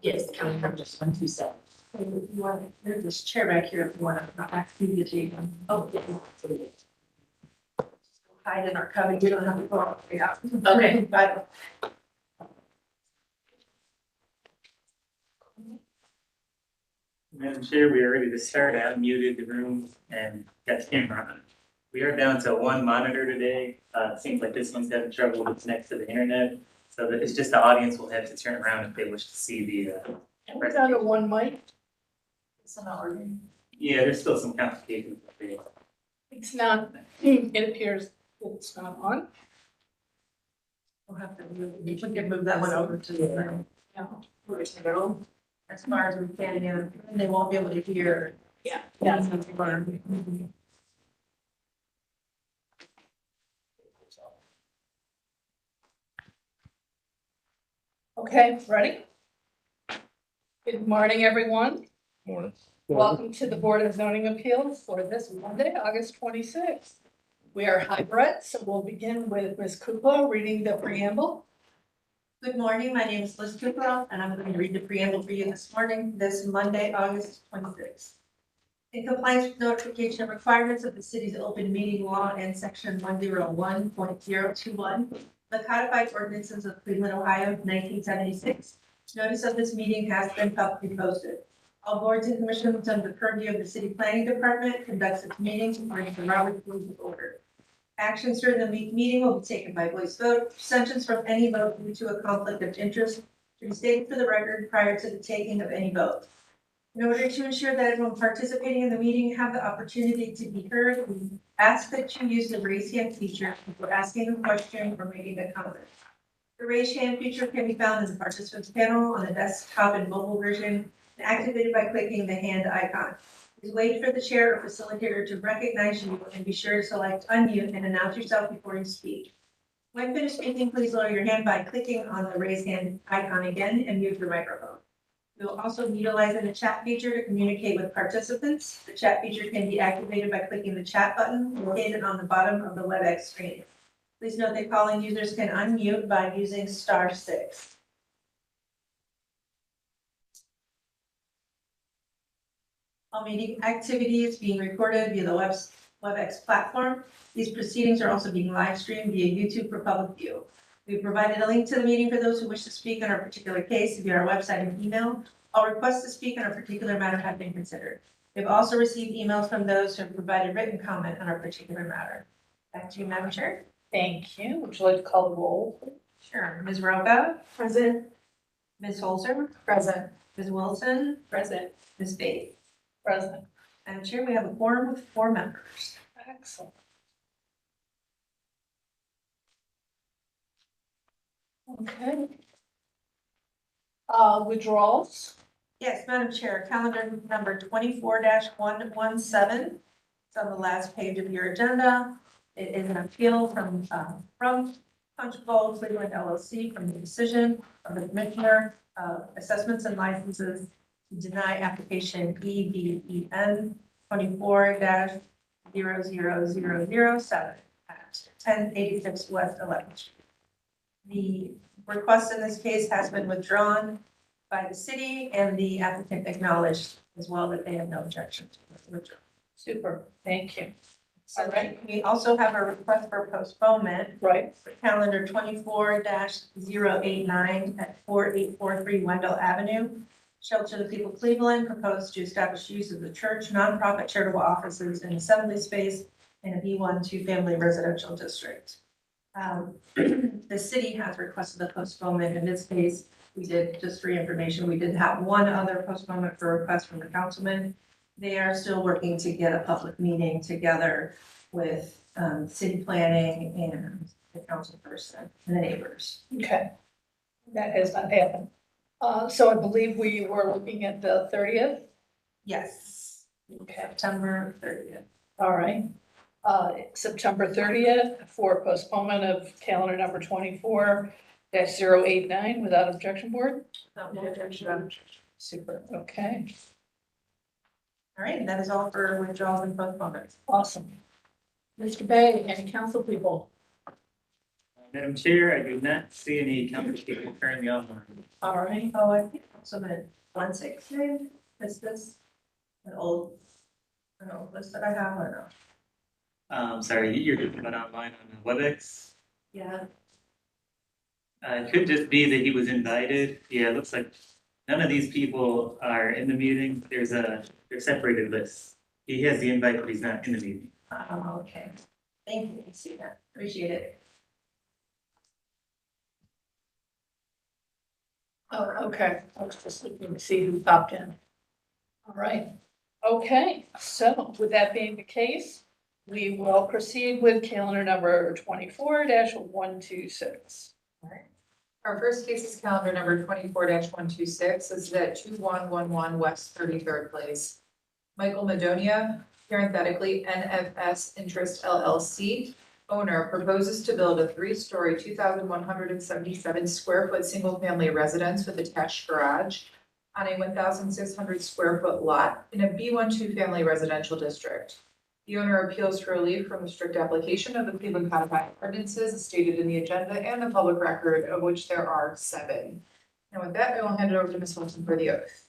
Yes, coming from just 127. There's this chair back here if you want to not ask you to take them. Oh, yeah. Hide in our cubby, you don't have to go all the way out. Okay, bye. Madam Chair, we are ready to start. I muted the room and got the camera on. We are down to one monitor today. It seems like this one's having trouble with next to the internet. So that it's just the audience will have to turn around if they wish to see the. We're down to one mic. It's not working. Yeah, there's still some complications. It's not, it appears it's not on. We'll have to move, we can move that one over to the room. No. We're just gonna go as far as we can, and they won't be able to hear. Yeah. Yeah. Okay, ready? Good morning, everyone. Morning. Welcome to the Board of Zoning Appeals for this Monday, August 26th. We are hybrid, so we'll begin with Ms. Kukla reading the preamble. Good morning, my name is Liz Cooper, and I'm going to read the preamble for you this morning, this Monday, August 26th. In compliance with notification requirements of the city's open meeting law and section 101.021, the codified ordinances of Cleveland, Ohio, 1976, notice of this meeting has been publicly posted. All boards and commissions under the purview of the city planning department conducts its meetings according to Robert's Rules of Order. Actions during the meeting will be taken by voice vote. Abstentions from any vote due to a conflict of interest should be stated for the record prior to the taking of any vote. In order to ensure that everyone participating in the meeting have the opportunity to be heard, we ask that you use the raise hand feature before asking a question or making a comment. The raise hand feature can be found in the participants panel on the desktop and mobile version and activated by clicking the hand icon. Please wait for the chair or facilitator to recognize you and be sure to select unmute and announce yourself before you speak. When finished speaking, please lower your hand by clicking on the raise hand icon again and mute your microphone. We will also utilize the chat feature to communicate with participants. The chat feature can be activated by clicking the chat button located on the bottom of the WebEx screen. Please note that calling users can unmute by using *6. All meeting activity is being recorded via the WebEx platform. These proceedings are also being live streamed via YouTube for public view. We've provided a link to the meeting for those who wish to speak on our particular case via our website and email. All requests to speak on a particular matter have been considered. We've also received emails from those who have provided written comment on our particular matter. Back to you, Madam Chair. Thank you. Would you like to call the roll? Sure. Ms. Roca? Present. Ms. Holzer? Present. Ms. Wilson? Present. Ms. Bates? Present. Madam Chair, we have a quorum with 4 members. Excellent. Okay. Withdrawals. Yes, Madam Chair, calendar number 24-117. It's on the last page of your agenda. It is an appeal from Punch Bowl Cleveland LLC from the decision of the Commissioner of Assessments and Licenses to deny application EBEN 24-00007 at 1086 West 11th Street. The request in this case has been withdrawn by the city, and the applicant acknowledged as well that they have no objection to the withdrawal. Super. Thank you. All right, we also have a request for postponement Right. for calendar 24-089 at 4843 Wendell Avenue. Shelter of the People Cleveland proposed to establish use of the church, nonprofit charitable offices and assembly space in a B1 two-family residential district. The city has requested a postponement. In this case, we did, just for your information, we did have one other postponement for a request from the councilman. They are still working to get a public meeting together with city planning and the council person and the neighbors. Okay. That has not happened. So I believe we were looking at the 30th. Yes, Okay. September 30th. All right. September 30th for postponement of calendar number 24-089 without objection board. No objection. Super. Okay. All right, and that is all for withdrawals and postponements. Awesome. Mr. Bay, any council people? Madam Chair, I do not see any council people currently online. All right, Oh, I think also the 169, is this an old list that I have or no? Sorry, you're talking about online on the WebEx? Yeah. It could just be that he was invited. Yeah, it looks like none of these people are in the meeting. They're separated lists. He has the invite, but he's not in the meeting. Okay. Thank you, I see that, appreciate it. oh, okay, I was just looking to see who popped in. All right, okay, so with that being the case, we will proceed with calendar number 24-126. Our first case is calendar number 24-126, is at 2111 West 33rd Place. Michael Madonia, parenthetically NFS Interest LLC, owner, proposes to build a 3-story, 2,177 square foot single-family residence with attached garage on a 1,600 square foot lot in a B12 family residential district. The owner appeals for relief from the strict application of the Cleveland Codified Ordinances as stated in the agenda and the public record, of which there are 7. And with that, I will hand it over to Ms. Wilson for the oath.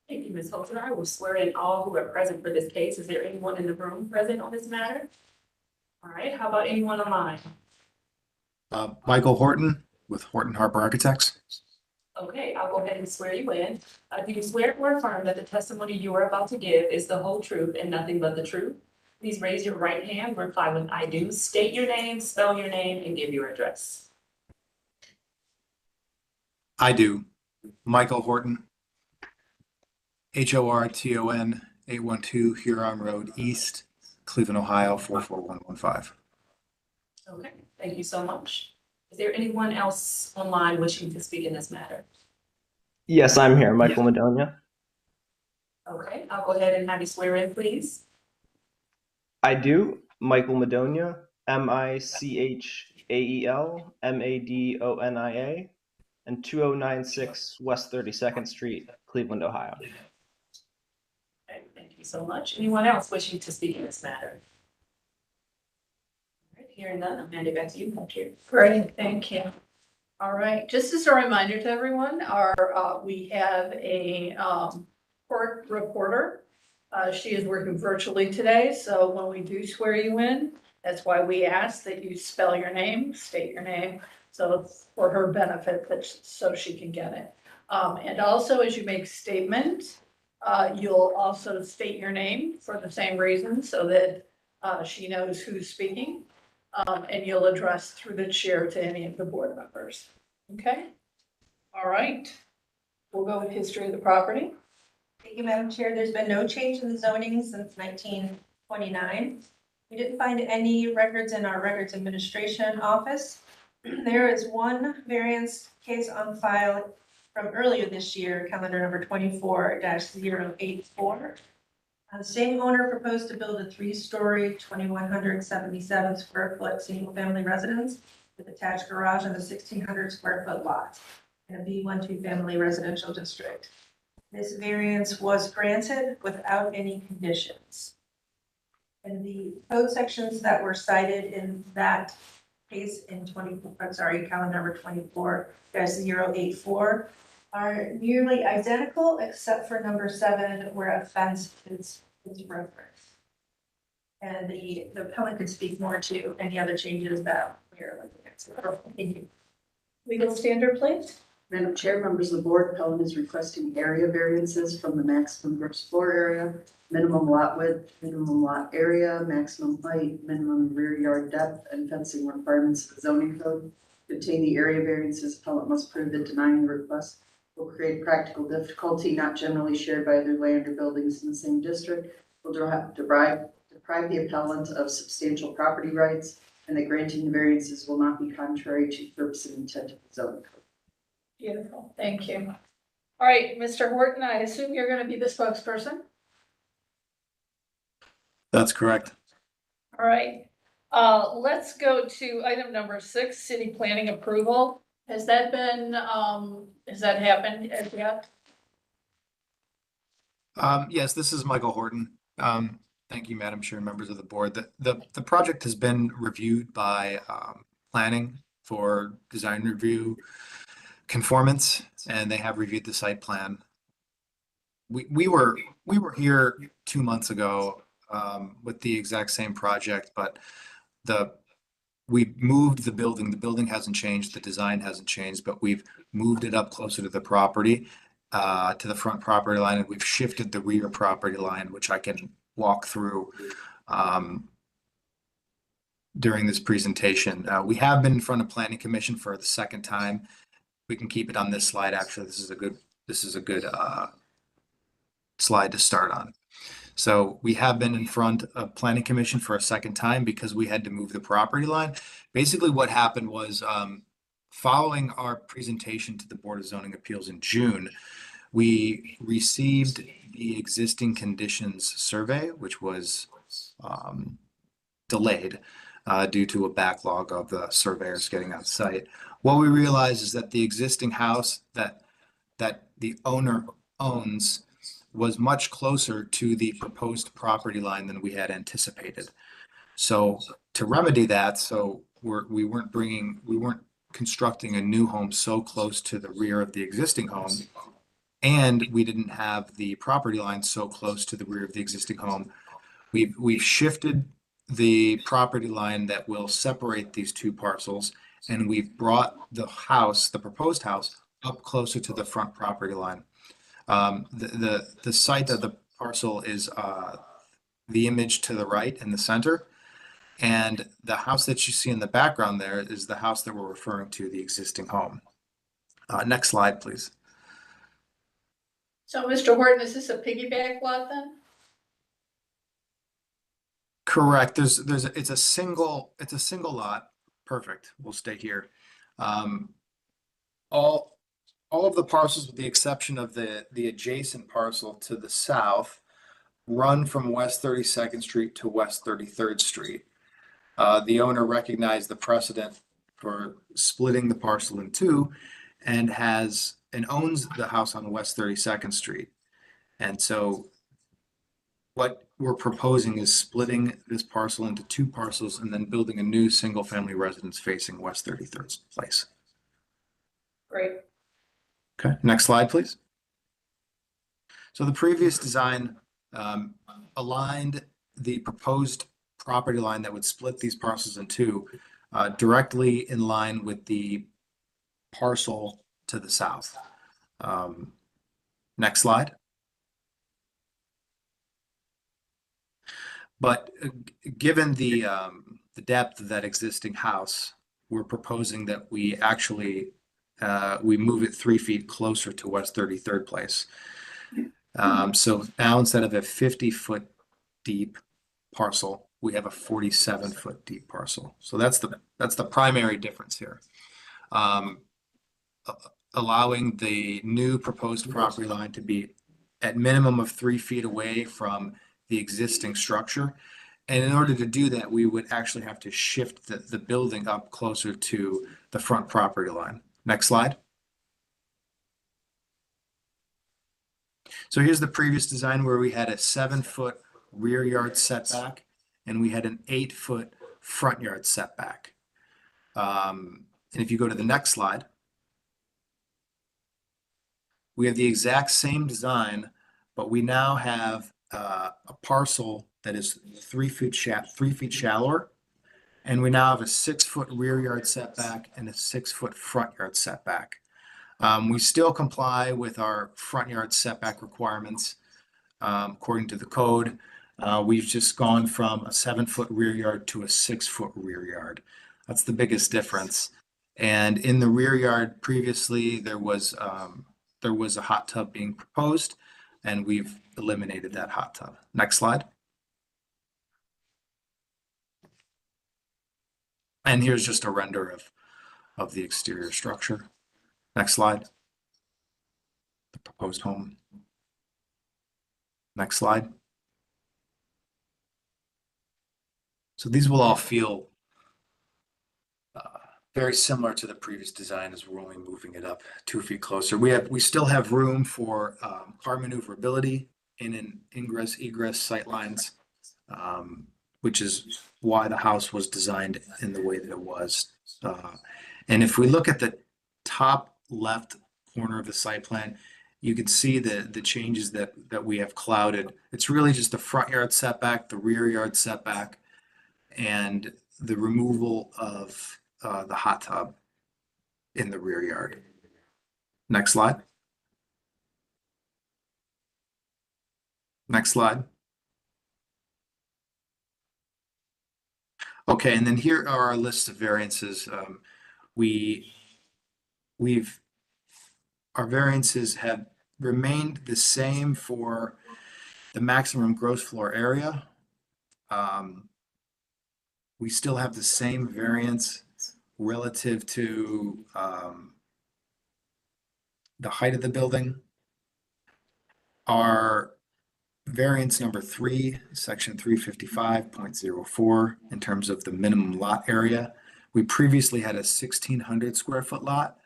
Thank you, Ms. Holton. I will swear in all who are present for this case. Is there anyone in the room present on this matter? All right, how about anyone online? Michael Horton with Horton Harper Architects. Okay, I'll go ahead and swear you in. Do you swear or affirm that the testimony you are about to give is the whole truth and nothing but the truth? Please raise your right hand, reply with I do, state your name, spell your name, and give your address. I do. Michael Horton. HORTON 812 Huron Road East, Cleveland, Ohio 44115. Okay, thank you so much. Is there anyone else online wishing to speak in this matter? Yes, I'm here, Michael Madonia. Okay, I'll go ahead and have you swear in, please. I do. Michael Madonia, MICHAEL MADONIA, and 2096 West 32nd Street, Cleveland, Ohio. Okay, thank you so much. Anyone else wishing to speak in this matter? All right, hearing none, I'll hand it back to you, Madam Chair. Great, thank you. All right, just as a reminder to everyone, we have a court reporter. She is working virtually today, so when we do swear you in, that's why we ask that you spell your name, state your name, so it's for her benefit, so she can get it. And also, as you make statements, you'll also state your name for the same reason, so that she knows who's speaking. And you'll address through the chair to any of the board members. Okay? All right. We'll go with history of the property. Thank you, Madam Chair. There's been no change in the zoning since 1929. We didn't find any records in our records administration office. There is one variance case on file from earlier this year, calendar number 24-084. The same owner proposed to build a 3-story, 2,177 square foot single-family residence with attached garage on a 1,600 square foot lot in a B12 family residential district. This variance was granted without any conditions. And the code sections that were cited in that case in calendar number 24-084 are nearly identical except for number 7 where a fence is referenced. And the appellant could speak more to any other changes that we are looking at. So, thank you. Legal standard, please. Madam Chair, members of the board, appellant is requesting area variances from the maximum gross floor area, minimum lot width, minimum lot area, maximum height, minimum rear yard depth, and fencing requirements of the zoning code. To obtain the area variances, appellant must prove that denying the request will create practical difficulty not generally shared by other land or buildings in the same district, will deprive the appellant of substantial property rights, and that granting the variances will not be contrary to the purpose and intent of the zoning code. Beautiful, thank you. All right, Mr. Horton, I assume you're going to be the spokesperson? That's correct. All right, let's go to item number 6, city planning approval. Has that been, has that happened as yet? Yes, this is Michael Horton. Thank you, Madam Chair, members of the board. The project has been reviewed by planning for design review conformance, and they have reviewed the site plan. We were here 2 months ago with the exact same project, but we moved the building. The building hasn't changed, the design hasn't changed, but we've moved it up closer to the property, to the front property line, and we've shifted the rear property line, which I can walk through during this presentation. We have been in front of Planning Commission for the second time. We can keep it on this slide. Actually, this is a good slide to start on. So we have been in front of Planning Commission for a second time because we had to move the property line. Basically, what happened was, following our presentation to the Board of Zoning Appeals in June, we received the existing conditions survey, which was delayed due to a backlog of the surveyors getting on site. What we realized is that the existing house that the owner owns was much closer to the proposed property line than we had anticipated. So to remedy that, we weren't constructing a new home so close to the rear of the existing home, and we didn't have the property line so close to the rear of the existing home. We've shifted the property line that will separate these two parcels, and we've brought the proposed house up closer to the front property line. The site of the parcel is the image to the right in the center, and the house that you see in the background there is the house that we're referring to, the existing home. Next slide, please. So Mr. Horton, is this a piggyback lot then? Correct. It's a single lot. Perfect. We'll stay here. All of the parcels, with the exception of the adjacent parcel to the south, run from West 32nd Street to West 33rd Street. The owner recognized the precedent for splitting the parcel in two and owns the house on West 32nd Street. And so what we're proposing is splitting this parcel into two parcels and then building a new single-family residence facing West 33rd Place. Great. Okay, next slide, please. So the previous design aligned the proposed property line that would split these parcels in two directly in line with the parcel to the south. Next slide. But given the depth of that existing house, we're proposing that we actually we move it 3 feet closer to West 33rd Place. So now instead of a 50-foot deep parcel, we have a 47-foot deep parcel. So that's the primary difference here. Allowing the new proposed property line to be at minimum of 3 feet away from the existing structure. And in order to do that, we would actually have to shift the building up closer to the front property line. Next slide. So here's the previous design where we had a 7-foot rear yard setback and we had an 8-foot front yard setback. And if you go to the next slide, we have the exact same design, but we now have a parcel that is 3 feet shallower. And we now have a 6-foot rear yard setback and a 6-foot front yard setback. We still comply with our front yard setback requirements according to the code. We've just gone from a 7-foot rear yard to a 6-foot rear yard. That's the biggest difference. And in the rear yard previously, there was a hot tub being proposed, and we've eliminated that hot tub. Next slide. And here's just a render of the exterior structure. Next slide. The proposed home. Next slide. So these will all feel very similar to the previous design as we're only moving it up 2 feet closer. We still have room for car maneuverability in an ingress egress sight lines. which is why the house was designed in the way that it was. And if we look at the top left corner of the site plan, you can see the changes that we have clouded. It's really just the front yard setback, the rear yard setback, and the removal of the hot tub in the rear yard. Next slide. Next slide. Okay, and then here are our lists of variances. Our variances have remained the same for the maximum gross floor area. We still have the same variance relative to the height of the building. Our variance number 3, section 355.04, in terms of the minimum lot area. We previously had a 1,600 square foot lot.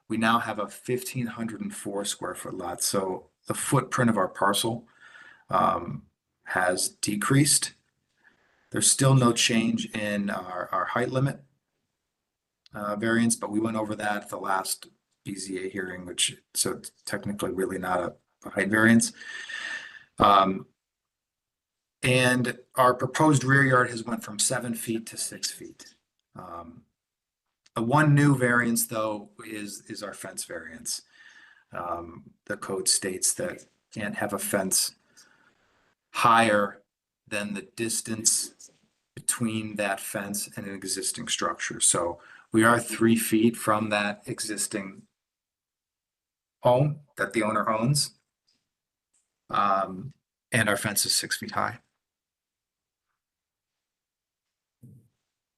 We now have a 1,504 square foot lot. So the footprint of our parcel has decreased. There's still no change in our height limit variance, but we went over that at the last BZA hearing, so it's technically really not a height variance. And our proposed rear yard has went from 7 feet to 6 feet. One new variance, though, is our fence variance. The code states that can't have a fence higher than the distance between that fence and an existing structure. So we are 3 feet from that existing home that the owner owns. And our fence is 6 feet high.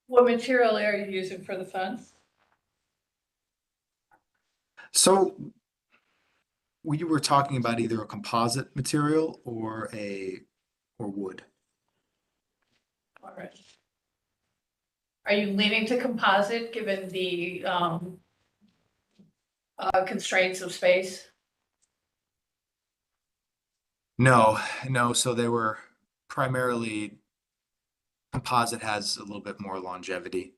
What material are you using for the fence? So we were talking about either a composite material or wood. All right. Are you leaning to composite given the constraints of space? No. So they were primarily composite has a little bit more longevity.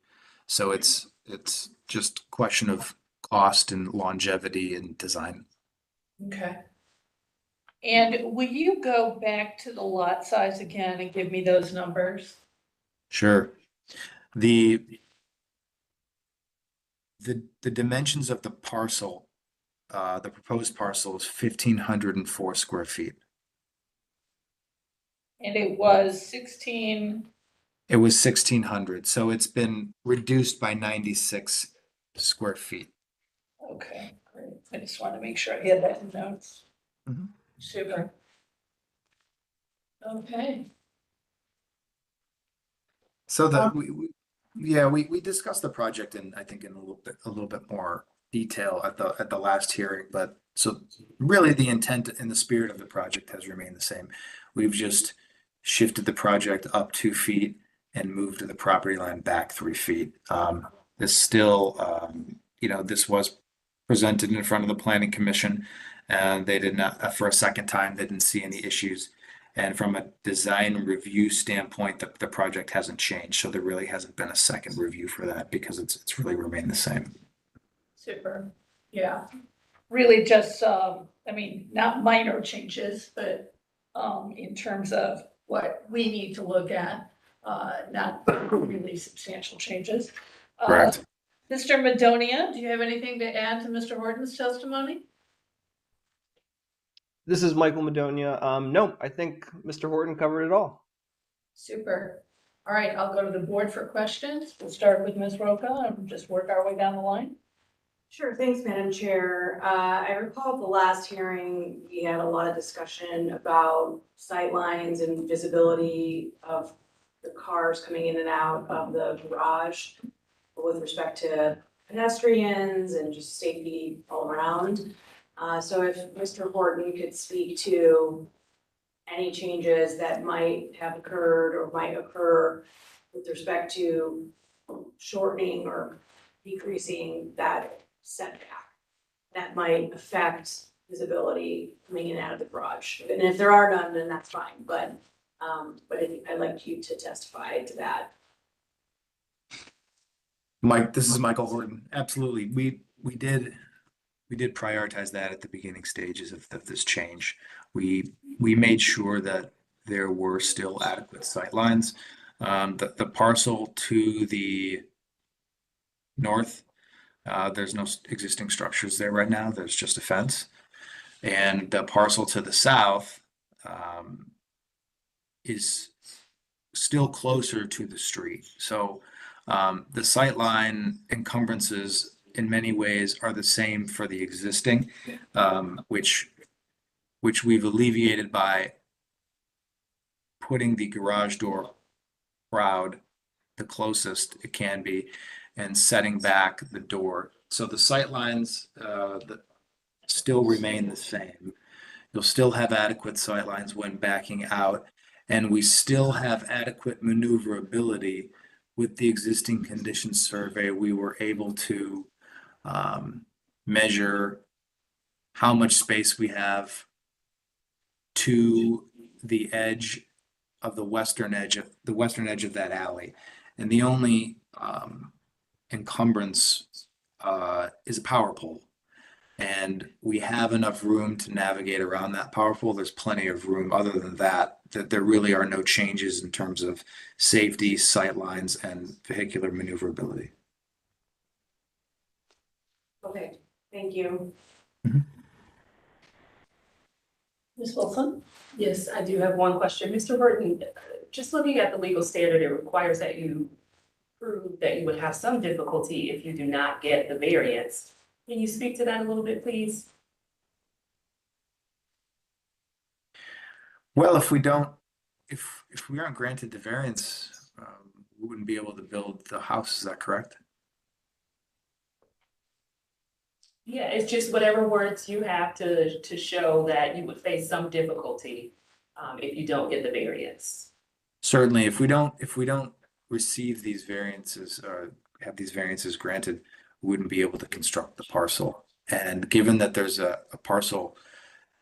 So it's just a question of cost and longevity and design. Okay. And will you go back to the lot size again and give me those numbers? Sure. The dimensions of the parcel, the proposed parcel is 1,504 square feet. And it was 16. It was 1,600, so it's been reduced by 96 square feet. Okay, great. I just want to make sure I had that in notes. Mhm. Super. Okay. So we discussed the project in, I think, in a little bit more detail at the last hearing, but so really the intent and the spirit of the project has remained the same. We've just shifted the project up 2 feet and moved the property line back 3 feet. This still, this was presented in front of the Planning Commission, and they did not, for a second time, they didn't see any issues. And from a design review standpoint, the project hasn't changed, so there really hasn't been a second review for that because it's really remained the same. Super. Yeah. Really just, not minor changes, but in terms of what we need to look at, not really substantial changes. Correct. Mr. Madonia, do you have anything to add to Mr. Horton's testimony? This is Michael Madonia. No, I think Mr. Horton covered it all. Super. All right, I'll go to the board for questions. We'll start with Ms. Roca and just work our way down the line. Sure, thanks, Madam Chair. I recall at the last hearing, we had a lot of discussion about sightlines and visibility of the cars coming in and out of the garage with respect to pedestrians and just safety all around. So if Mr. Horton could speak to any changes that might have occurred or might occur with respect to shortening or decreasing that setback that might affect visibility coming in and out of the garage. And if there are none, then that's fine, but But I'd like you to testify to that. Mike, this is Michael Horton. Absolutely. We did prioritize that at the beginning stages of this change. We made sure that there were still adequate sightlines. The parcel to the north, there's no existing structures there right now. There's just a fence. And the parcel to the south is still closer to the street. So the sightline encumbrances in many ways are the same for the existing, which we've alleviated by putting the garage door shroud the closest it can be and setting back the door. So the sightlines that still remain the same. You'll still have adequate sightlines when backing out, and we still have adequate maneuverability. With the existing conditions survey, we were able to measure how much space we have to the edge of the western edge of that alley. And the only encumbrance is a power pole. And we have enough room to navigate around that power pole. There's plenty of room. Other than that there really are no changes in terms of safety, sight lines, and vehicular maneuverability. Okay, thank you. Ms. Wilson? Yes, I do have one question. Mr. Horton, just looking at the legal standard, it requires that you prove that you would have some difficulty if you do not get the variance. Can you speak to that a little bit, please? Well, if we aren't granted the variance, we wouldn't be able to build the house. Is that correct? Yeah, it's just whatever words you have to show that you would face some difficulty if you don't get the variance. Certainly, if we don't receive these variances or have these variances granted, we wouldn't be able to construct the parcel. And given that there's a parcel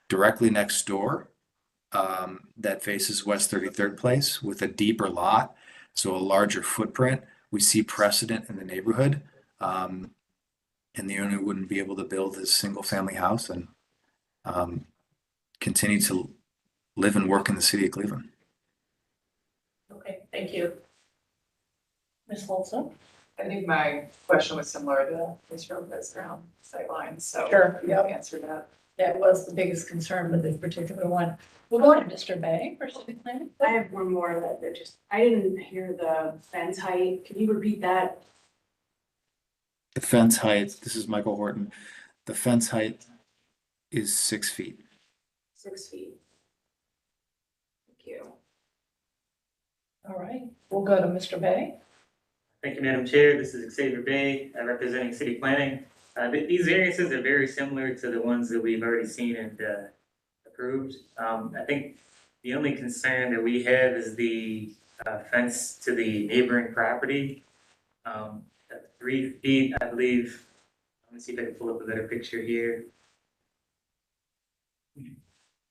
directly next door that faces West 33rd Place with a deeper lot, so a larger footprint, we see precedent in the neighborhood. And the owner wouldn't be able to build this single family house and continue to live and work in the city of Cleveland. Okay, thank you. Ms. Wilson? I think my question was similar to Ms. Lopez around sightlines, so Sure, you yep. answered that. That was the biggest concern with this particular one. We'll go to Mr. Bay for city planning. I have one more that just, I didn't hear the fence height. Can you repeat that? The fence height, this is Michael Horton. The fence height is 6 feet. 6 feet. Thank you. All right, we'll go to Mr. Bay. Thank you, Madam Chair. This is Xavier Bay, representing City Planning. These variances are very similar to the ones that we've already seen and approved. I think the only concern that we have is the fence to the neighboring property. 3 feet, I believe. Let me see if I can pull up a better picture here.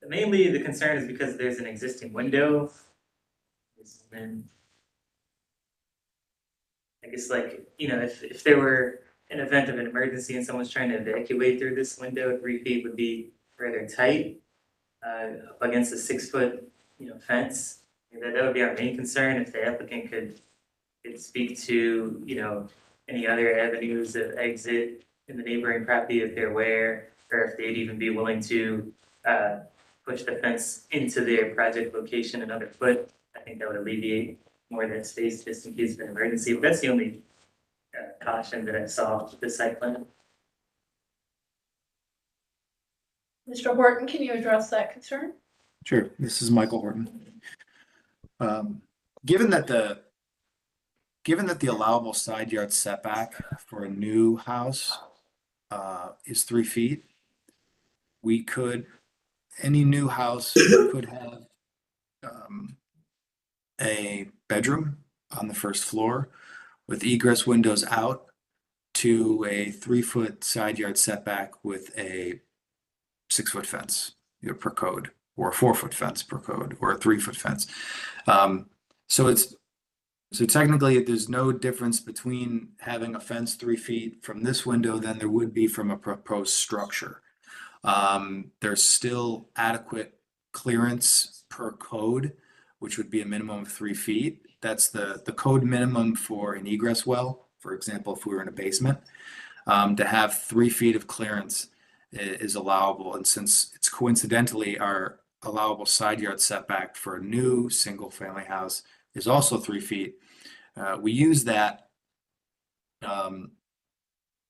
Mainly the concern is because there's an existing window. And I guess, like, you know, if there were an event of an emergency and someone's trying to evacuate through this window, 3 feet would be rather tight up against a 6 foot, fence. That would be our main concern. If the applicant could speak to, any other avenues of exit in the neighboring property if they're aware, or if they'd even be willing to push the fence into their project location another foot. I think that would alleviate more of that space just in case of an emergency. But that's the only caution that I saw with the site plan. Mr. Horton, can you address that concern? Sure. This is Michael Horton. Given that the allowable side yard setback for a new house is 3 feet, any new house could have a bedroom on the first floor with egress windows out to a 3 foot side yard setback with a 6 foot fence, per code. or a 4-foot fence per code, or a 3-foot fence. So technically, there's no difference between having a fence 3 feet from this window than there would be from a proposed structure. There's still adequate clearance per code, which would be a minimum of 3 feet. That's the code minimum for an egress well. For example, if we were in a basement, to have 3 feet of clearance is allowable. And since it's coincidentally our allowable side yard setback for a new single family house is also 3 feet, we use that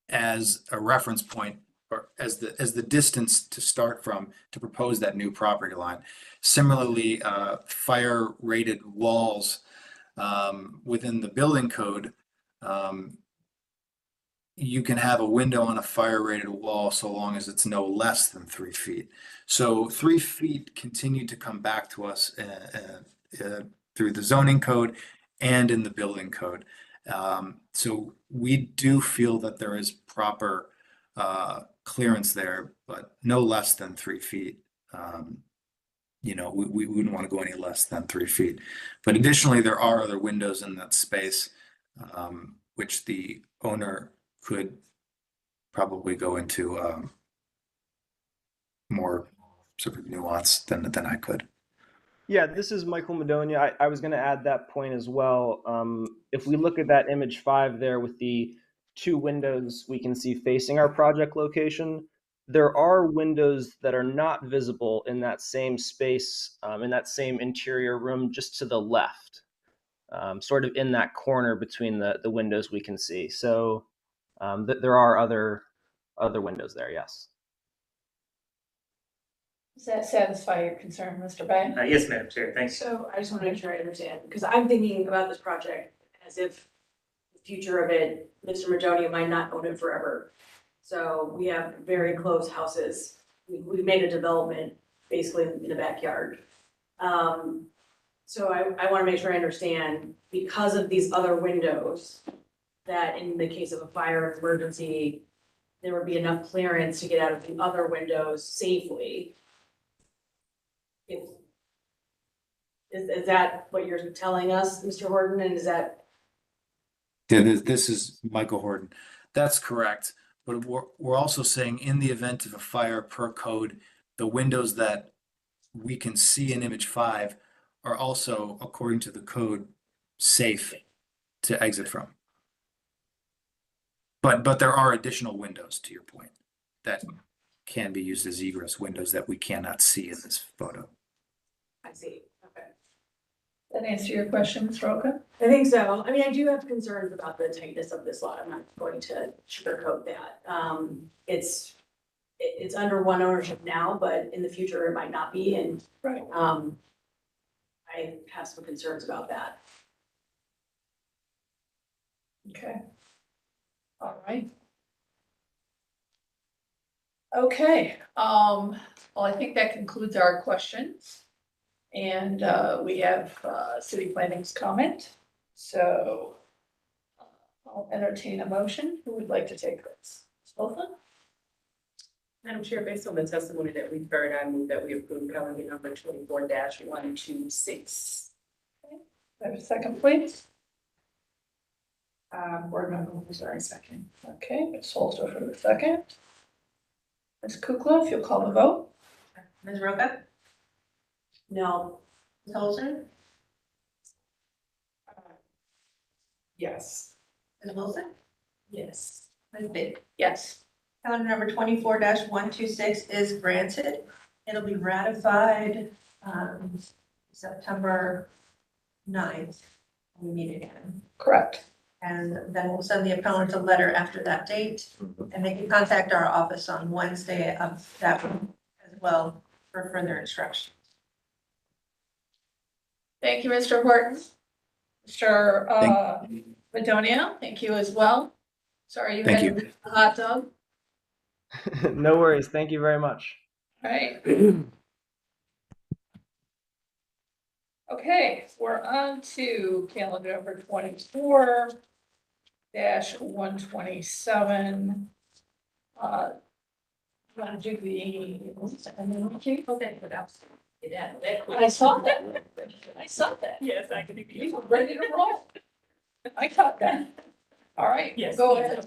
as a reference point, or as the distance to start from to propose that new property line. Similarly, fire rated walls within the building code, you can have a window on a fire rated wall so long as it's no less than 3 feet. So 3 feet continue to come back to us through the zoning code and in the building code. So we do feel that there is proper clearance there, but no less than 3 feet. We wouldn't want to go any less than 3 feet. But additionally, there are other windows in that space, which the owner could probably go into more sort of nuance than I could. Yeah, this is Michael Madonia. I was going to add that point as well. If we look at that image 5 there with the 2 windows we can see facing our project location, there are windows that are not visible in that same space, in that same interior room just to the left, sort of in that corner between the windows we can see. So there are other windows there, yes. Does that satisfy your concern, Mr. Bay? Yes, Madam Chair, thanks. So I just want to make sure I understand, because I'm thinking about this project as if the future of it, Mr. Madonia might not own it forever. So we have very close houses. We've made a development basically in the backyard. So I want to make sure I understand, because of these other windows, that in the case of a fire emergency, there would be enough clearance to get out of the other windows safely. Is that what you're telling us, Mr. Horton, and is that? Yeah, this is Michael Horton. That's correct. But we're also saying in the event of a fire per code, the windows that we can see in image 5 are also, according to the code, safe to exit from. But there are additional windows, to your point, that can be used as egress windows that we cannot see in this photo. I see, okay. That answer your question, Ms. Roca? I think so. I mean, I do have concerns about the tightness of this lot. I'm not going to sugarcoat that. It's under one ownership now, but in the future it might not be, and Right. I have some concerns about that. Okay. All right. Okay, well, I think that concludes our questions. And we have city planning's comment. So I'll entertain a motion. Who would like to take this? Ms. Wilson? Madam Chair, based on the testimony that we've heard, I move that we approve calendar number 24-126. Have a second, please. Board member, sorry, second. Okay, Ms. Holzer for the second. Ms. Kukla, if you'll call the vote. Ms. Roca? No, Ms. Holzer? Yes. Ms. Wilson? Yes. Ms. Biggs? Yes. Calendar number 24-126 is granted. It'll be ratified September 9th when we meet again. Correct. And then we'll send the appellant a letter after that date, and they can contact our office on Wednesday of that week as well for further instructions. Thank you, Mr. Horton. Mr. Madonia, thank you as well. Sorry you Thank had to miss the hot dog. No worries. Thank you very much. All right. Okay, we're on to calendar number 24-127. Want to do the, and then we keep, okay, what else? Yeah, that quick. I saw that. I saw that. Yes, I can be. You were ready to roll. I caught that. All right, Yes. go ahead.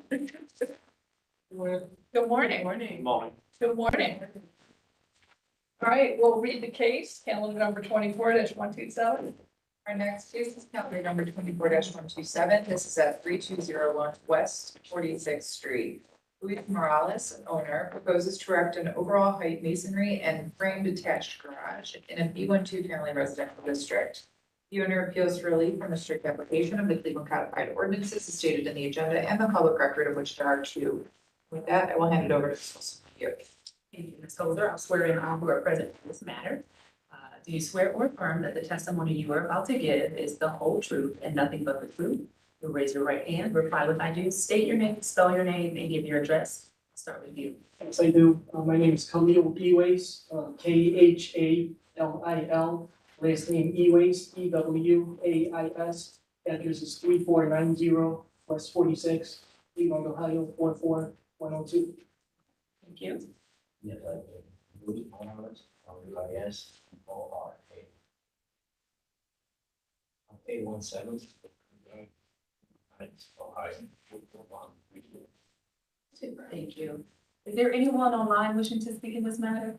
Good Good morning. morning. Good morning. All right, we'll read the case, calendar number 24-127. Our next case is calendar number 24-127. This is at 3201 West 46th Street. Luis Morales, an owner, proposes to erect an overall height masonry and framed attached garage in a B12 family residential district. The owner appeals for relief from the strict application of the Cleveland Codified Ordinances as stated in the agenda and the public record of which there are two. With that, I will hand it over to Ms. Wilson. Thank you, Ms. Holder. I'll swear in all who are present in this matter. Do you swear or affirm that the testimony you are about to give is the whole truth and nothing but the truth? You'll raise your right hand, reply with I do, state your name, spell your name, and give your address. I'll start with you. Yes, I do. My name is Khalil Eways, Khalil. Last name Eways, Ewais. Address is 3490 West 46, Cleveland, Ohio 44102. Thank you. Yes, I do. Luis Morales, Luis-O-R-A. A17. Ohio. Super, thank you. Is there anyone online wishing to speak in this matter?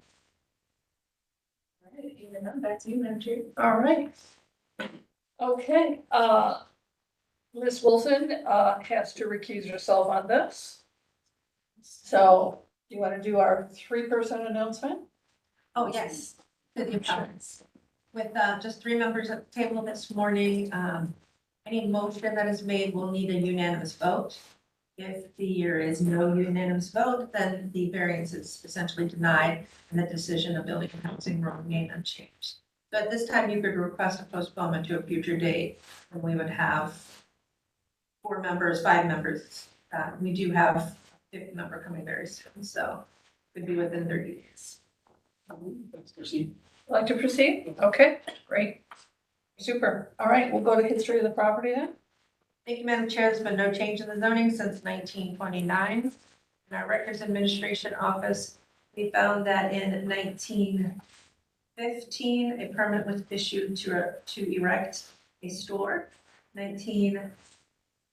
All right, hearing none, back to you, Madam Chair. All right. Okay, Ms. Wilson, has to recuse herself on this. So you want to do our 3-person announcement? Oh, yes, to the appellants. With just 3 members at the table this morning, any motion that is made will need a unanimous vote. If there is no unanimous vote, then the variance is essentially denied and the decision of building and housing will remain unchanged. So at this time, you could request a postponement to a future date, and we would have 4 members, 5 members. We do have a 5th member coming very soon, so it could be within 30 days. Let's proceed. Like to proceed? Okay, great. Super. All right, we'll go to history of the property then. Thank you, Madam Chair. There's been no change in the zoning since 1929. In our Records Administration Office, we found that in 1915, a permit was issued to erect a store. Again,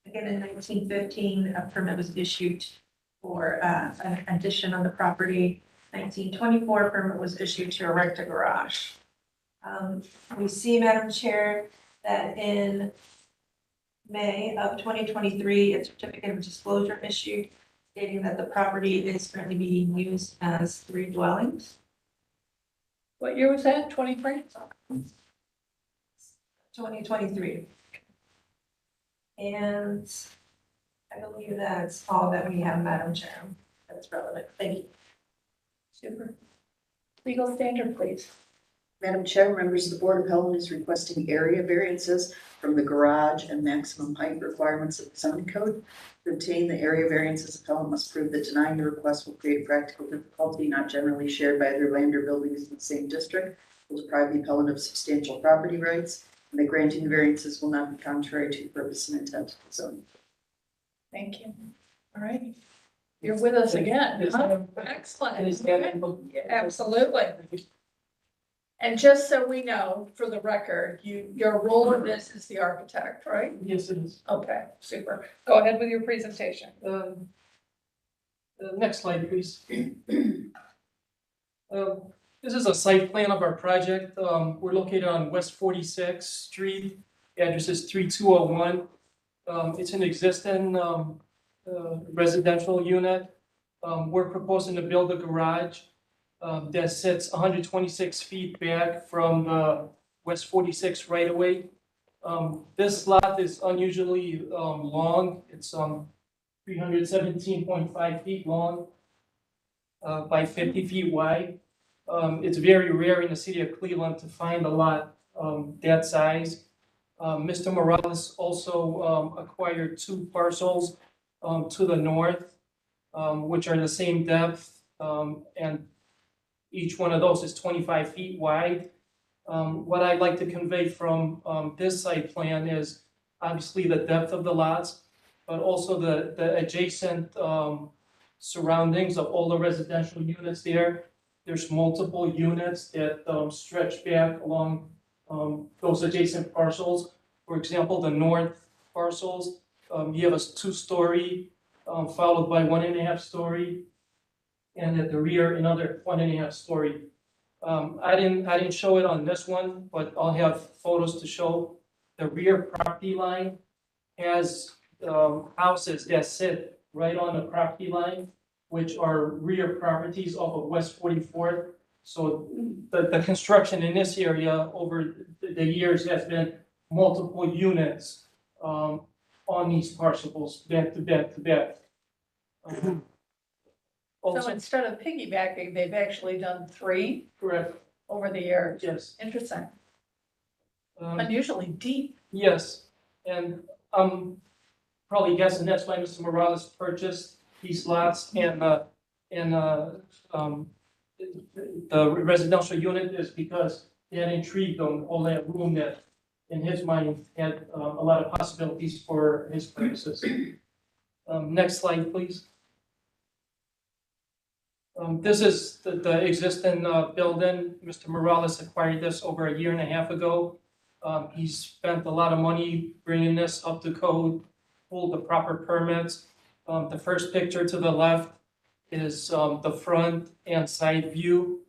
in 1915, a permit was issued for an addition on the property. 1924, a permit was issued to erect a garage. We see, Madam Chair, that in May of 2023, a certificate of disclosure issued stating that the property is currently being used as 3 dwellings. What year was that? 23? 2023. And I believe that's all that we have, Madam Chair, that's relevant. Thank you. Super. Legal standard, please. Madam Chair, members of the Board of Health is requesting area variances from the garage and maximum height requirements of the zoning code. To obtain the area variances, appellant must prove that denying the request will create practical difficulty not generally shared by other land or buildings in the same district, will deprive the appellant of substantial property rights, and that granting the variances will not be contrary to the purpose and intent of the zoning. Thank you. All right. You're with us again. Yes, huh? ma'am. Excellent. And it's Yeah, absolutely. And just so we know, for the record, your role in this is the architect, right? Yes, it is. Okay, super. Go ahead with your presentation. Next slide, please. This is a site plan of our project. We're located on West 46th Street. Address is 3201. It's an existing residential unit. We're proposing to build a garage that sits 126 feet back from the West 46 right of way. This lot is unusually long. It's 317.5 feet long by 50 feet wide. It's very rare in the city of Cleveland to find a lot that size. Mr. Morales also acquired 2 parcels to the north, which are the same depth, and each one of those is 25 feet wide. What I'd like to convey from this site plan is obviously the depth of the lots, but also the adjacent surroundings of all the residential units there. there's multiple units that stretch back along those adjacent parcels. For example, the north parcels, you have a 2-story followed by 1.5-story, and at the rear, another 1.5-story. I didn't show it on this one, but I'll have photos to show. The rear property line has houses that sit right on the property line, which are rear properties off of West 44th. So the construction in this area over the years has been multiple units on these parcels, back to back to back. So Also, instead of piggybacking, they've actually done 3 correct, over the years. yes. Interesting. Um, Unusually deep. Yes, and I'm probably guessing that's why Mr. Morales purchased these lots and the residential unit is because that intrigued him, all that room that in his mind had a lot of possibilities for his purposes. Next slide, please. This is the existing building. Mr. Morales acquired this over 1.5 years ago. He's spent a lot of money bringing this up to code, pulled the proper permits. The first picture to the left is the front and side view.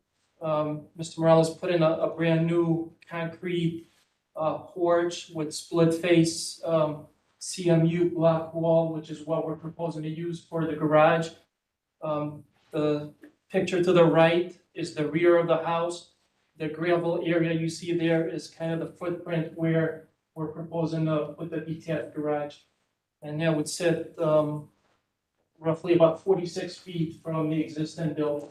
Mr. Morales put in a brand new concrete porch with split face CMU block wall, which is what we're proposing to use for the garage. The picture to the right is the rear of the house. The gravel area you see there is kind of the footprint where we're proposing to put the detached garage. And that would sit roughly about 46 feet from the existing building.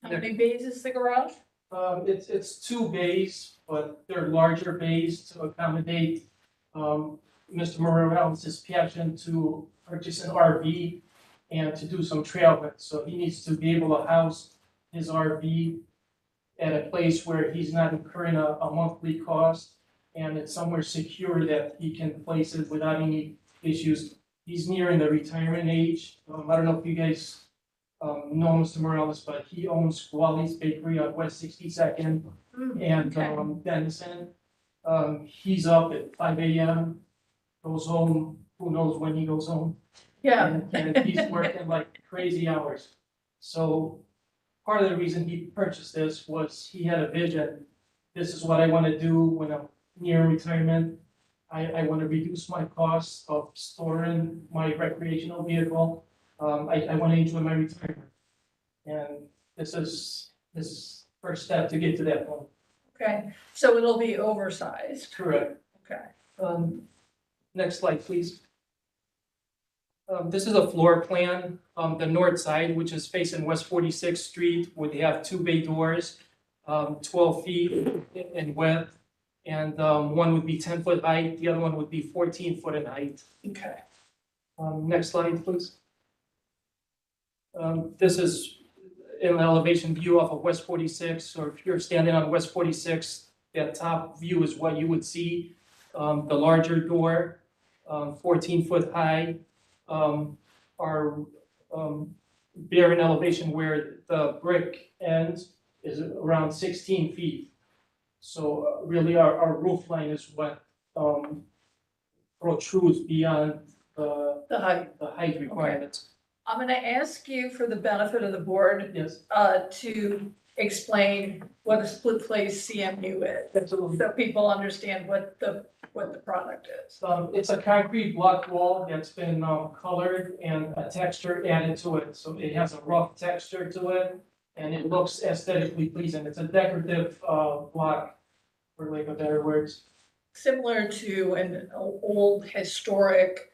How many bays is the garage? It's 2 bays, but they're larger bays to accommodate Mr. Morales' passion to purchase an RV and to do some traveling. So he needs to be able to house his RV at a place where he's not incurring a monthly cost and it's somewhere secure that he can place it without any issues. He's nearing the retirement age. I don't know if you guys know Mr. Morales, but he owns Wally's Bakery on West 62nd and Denison. He's up at 5 a.m., goes home, who knows when he goes home. Yeah. And he's working like crazy hours. So part of the reason he purchased this was he had a vision. This is what I want to do when I'm near retirement. I want to reduce my costs of storing my recreational vehicle. I want to enjoy my retirement. And this is first step to get to that point. Okay, so it'll be oversized. Correct. Okay. Next slide, please. This is a floor plan. The north side, which is facing West 46th Street, would have 2 bay doors, 12 feet in width. And one would be 10-foot height, the other one would be 14-foot in height. Okay. Next slide, please. This is an elevation view off of West 46. So if you're standing on West 46, that top view is what you would see. The larger door, 14-foot high, are barren elevation where the brick ends is around 16 feet. So really our roof line is what protrudes beyond The height. the height requirements. I'm gonna ask you for the benefit of the board, Yes, to explain what a split face CMU is. absolutely. So people understand what the product is. It's a concrete block wall that's been colored and a texture added to it. So it has a rough texture to it and it looks aesthetically pleasing. It's a decorative block, for lack of better words. Similar to an old historic,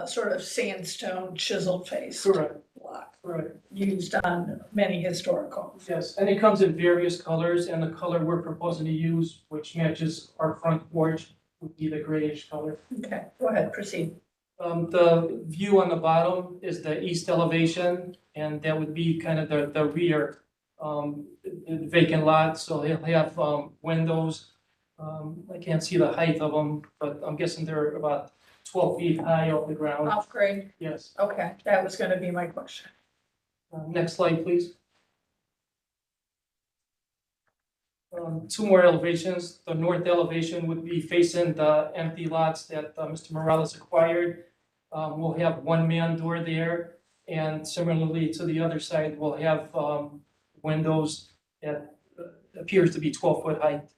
sort of sandstone chisel face Correct, block correct. used on many historic homes. Yes, and it comes in various colors and the color we're proposing to use, which matches our front porch, would be the grayish color. Okay, go ahead, proceed. The view on the bottom is the east elevation, and that would be kind of the rear vacant lot, so he'll have windows. I can't see the height of them, but I'm guessing they're about 12 feet high off the ground. Off grade, Yes. okay, that was gonna be my question. Next slide, please. Two more elevations. The north elevation would be facing the empty lots that Mr. Morales acquired. We'll have one man door there, and similarly to the other side, we'll have windows that appears to be 12-foot height.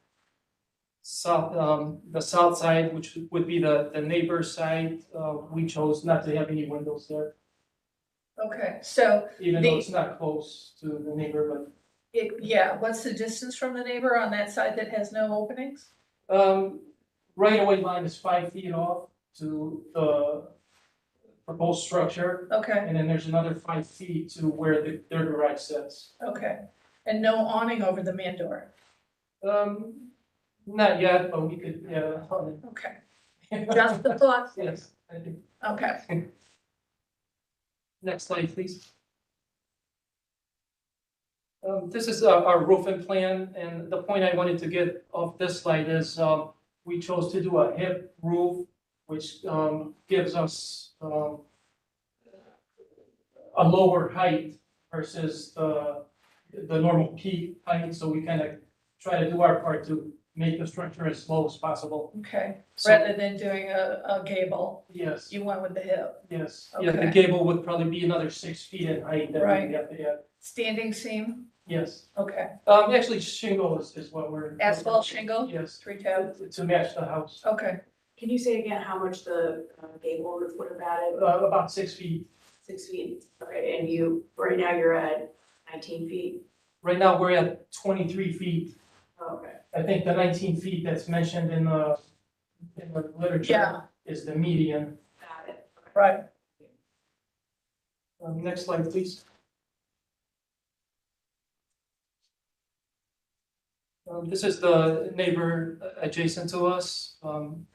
The south side, which would be the neighbor's side, we chose not to have any windows there, Okay, so even though The- it's not close to the neighbor, but yeah, what's the distance from the neighbor on that side that has no openings? right away line is 5 feet off to the proposed structure, Okay, and then there's another 5 feet to where their garage sits. okay. And no awning over the man door? Not yet, but we could, yeah. Okay, just the thought? Yes, I think. Okay, Next slide, please. This is our roofing plan, and the point I wanted to get off this slide is, we chose to do a hip roof, which, gives us, a lower height versus the normal peak height, so we kind of try to do our part to make the structure as low as possible. okay. So- Rather than doing a gable, Yes, you went with the hip. yes, yeah, the Okay. gable would probably be another 6 feet in height that Right. we have to have, Standing seam? yes. Okay. Actually, shingle is what we're. Asphalt shingle? Yes, 3 tab? to match the house, Okay, Can you say again how much the gable roof would have added? about 6 feet. 6 feet, okay, and right now you're at 19 feet? Right now, we're at 23 feet. Oh, okay. I think the 19 feet that's mentioned in the literature yeah, is the median. Got it. Okay. right. Next slide, please. This is the neighbor adjacent to us,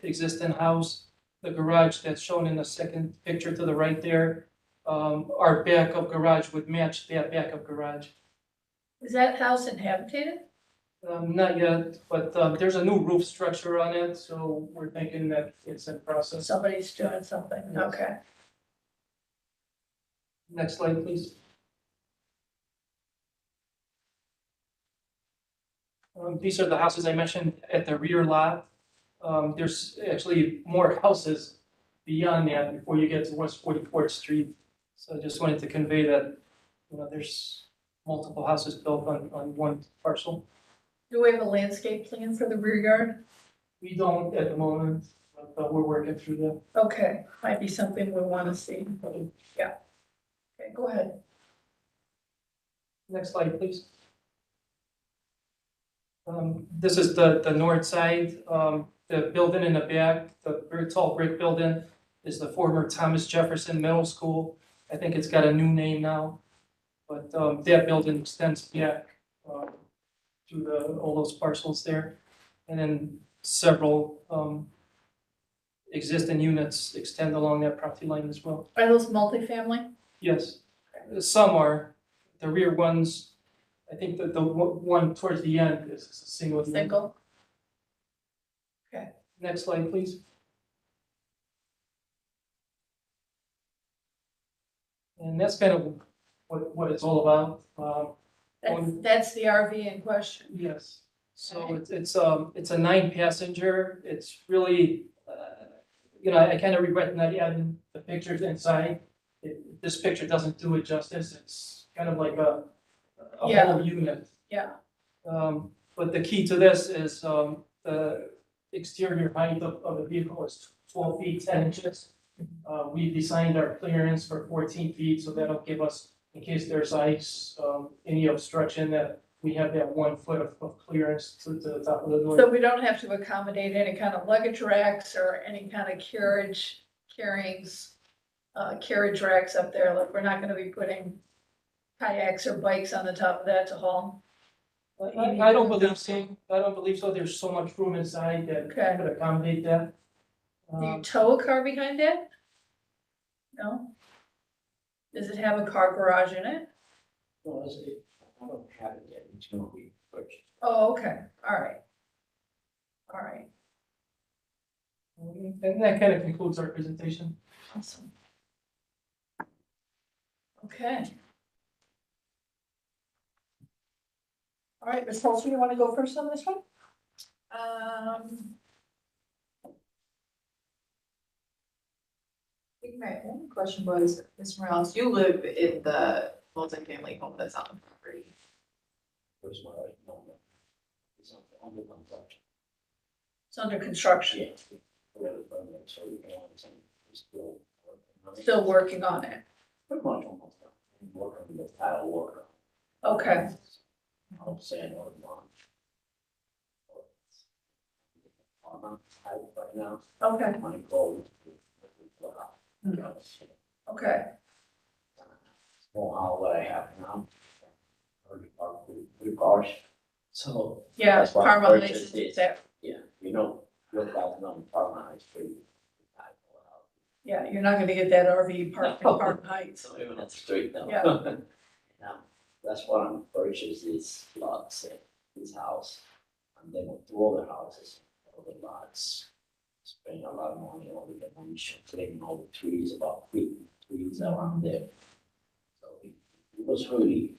existing house. The garage that's shown in the second picture to the right there. Our backup garage would match that backup garage. Is that house inhabited? Not yet, but there's a new roof structure on it, so we're thinking that it's in process. Somebody's doing something, Yes. okay. Next slide, please. These are the houses I mentioned at the rear lot. There's actually more houses beyond that before you get to West 44th Street. So I just wanted to convey that, there's multiple houses built on one parcel. Do we have a landscape plan for the rear yard? We don't at the moment, but we're working through that. Okay, might be something we want to see. Yeah. Okay, go ahead. Next slide, please. This is the north side, the building in the back, the very tall brick building is the former Thomas Jefferson Middle School. I think it's got a new name now, but, that building extends back, through all those parcels there. And then several, existing units extend along that property line as well. Are those multifamily? Yes, some are, the rear ones, I think that the one towards the end is a single. unit. Single? Next slide, please. And that's kind of what it's all about. That's the RV in question. Yes, so it's a 9-passenger, it's really, I kind of regret not adding the pictures inside. This picture doesn't do it justice, it's kind of like a Yeah. whole unit. Yeah, But the key to this is, the exterior height of the vehicle is 12 feet 10 inches. We designed our clearance for 14 feet, so that'll give us, in case there's ice, any obstruction, that we have that 1 foot of clearance to the top of the door. so we don't have to accommodate any kind of luggage racks or any kind of carriage racks up there, like we're not gonna be putting kayaks or bikes on the top of that to haul. I don't believe so, there's so much room inside that Okay. could accommodate that. Do you tow a car behind it? No? Does it have a car garage in it? Well, I don't have it yet, it's gonna be purchased. Oh, okay, all right. All right, And that kind of concludes our presentation. awesome. Okay. All right, Ms. Holster, you want to go first on this one? I think my only question was, Ms. Morales, you live in the multifamily home that's on the property. Where's my right number? It's on the construction. It's under construction, Yeah. Whatever, but so we can, it's still working on it. still working on it. Pretty much almost done. I'm working with tile work. Okay, I'm saying or not. I'm out right now, okay, my goal is okay. small house what I have now. Already parked with cars. So, Yeah, That's why I Carmel Heights purchased is it. there. yeah, you know, look out on Parma High Street. Yeah, you're not gonna get that RV parked in No. Park Heights. So even at the street now. Yeah. Now, that's what I'm purchased these lots, this house, and then with two other houses, other lots. Spending a lot of money on the demolition, taking all the trees, about 50 trees around there. So it was really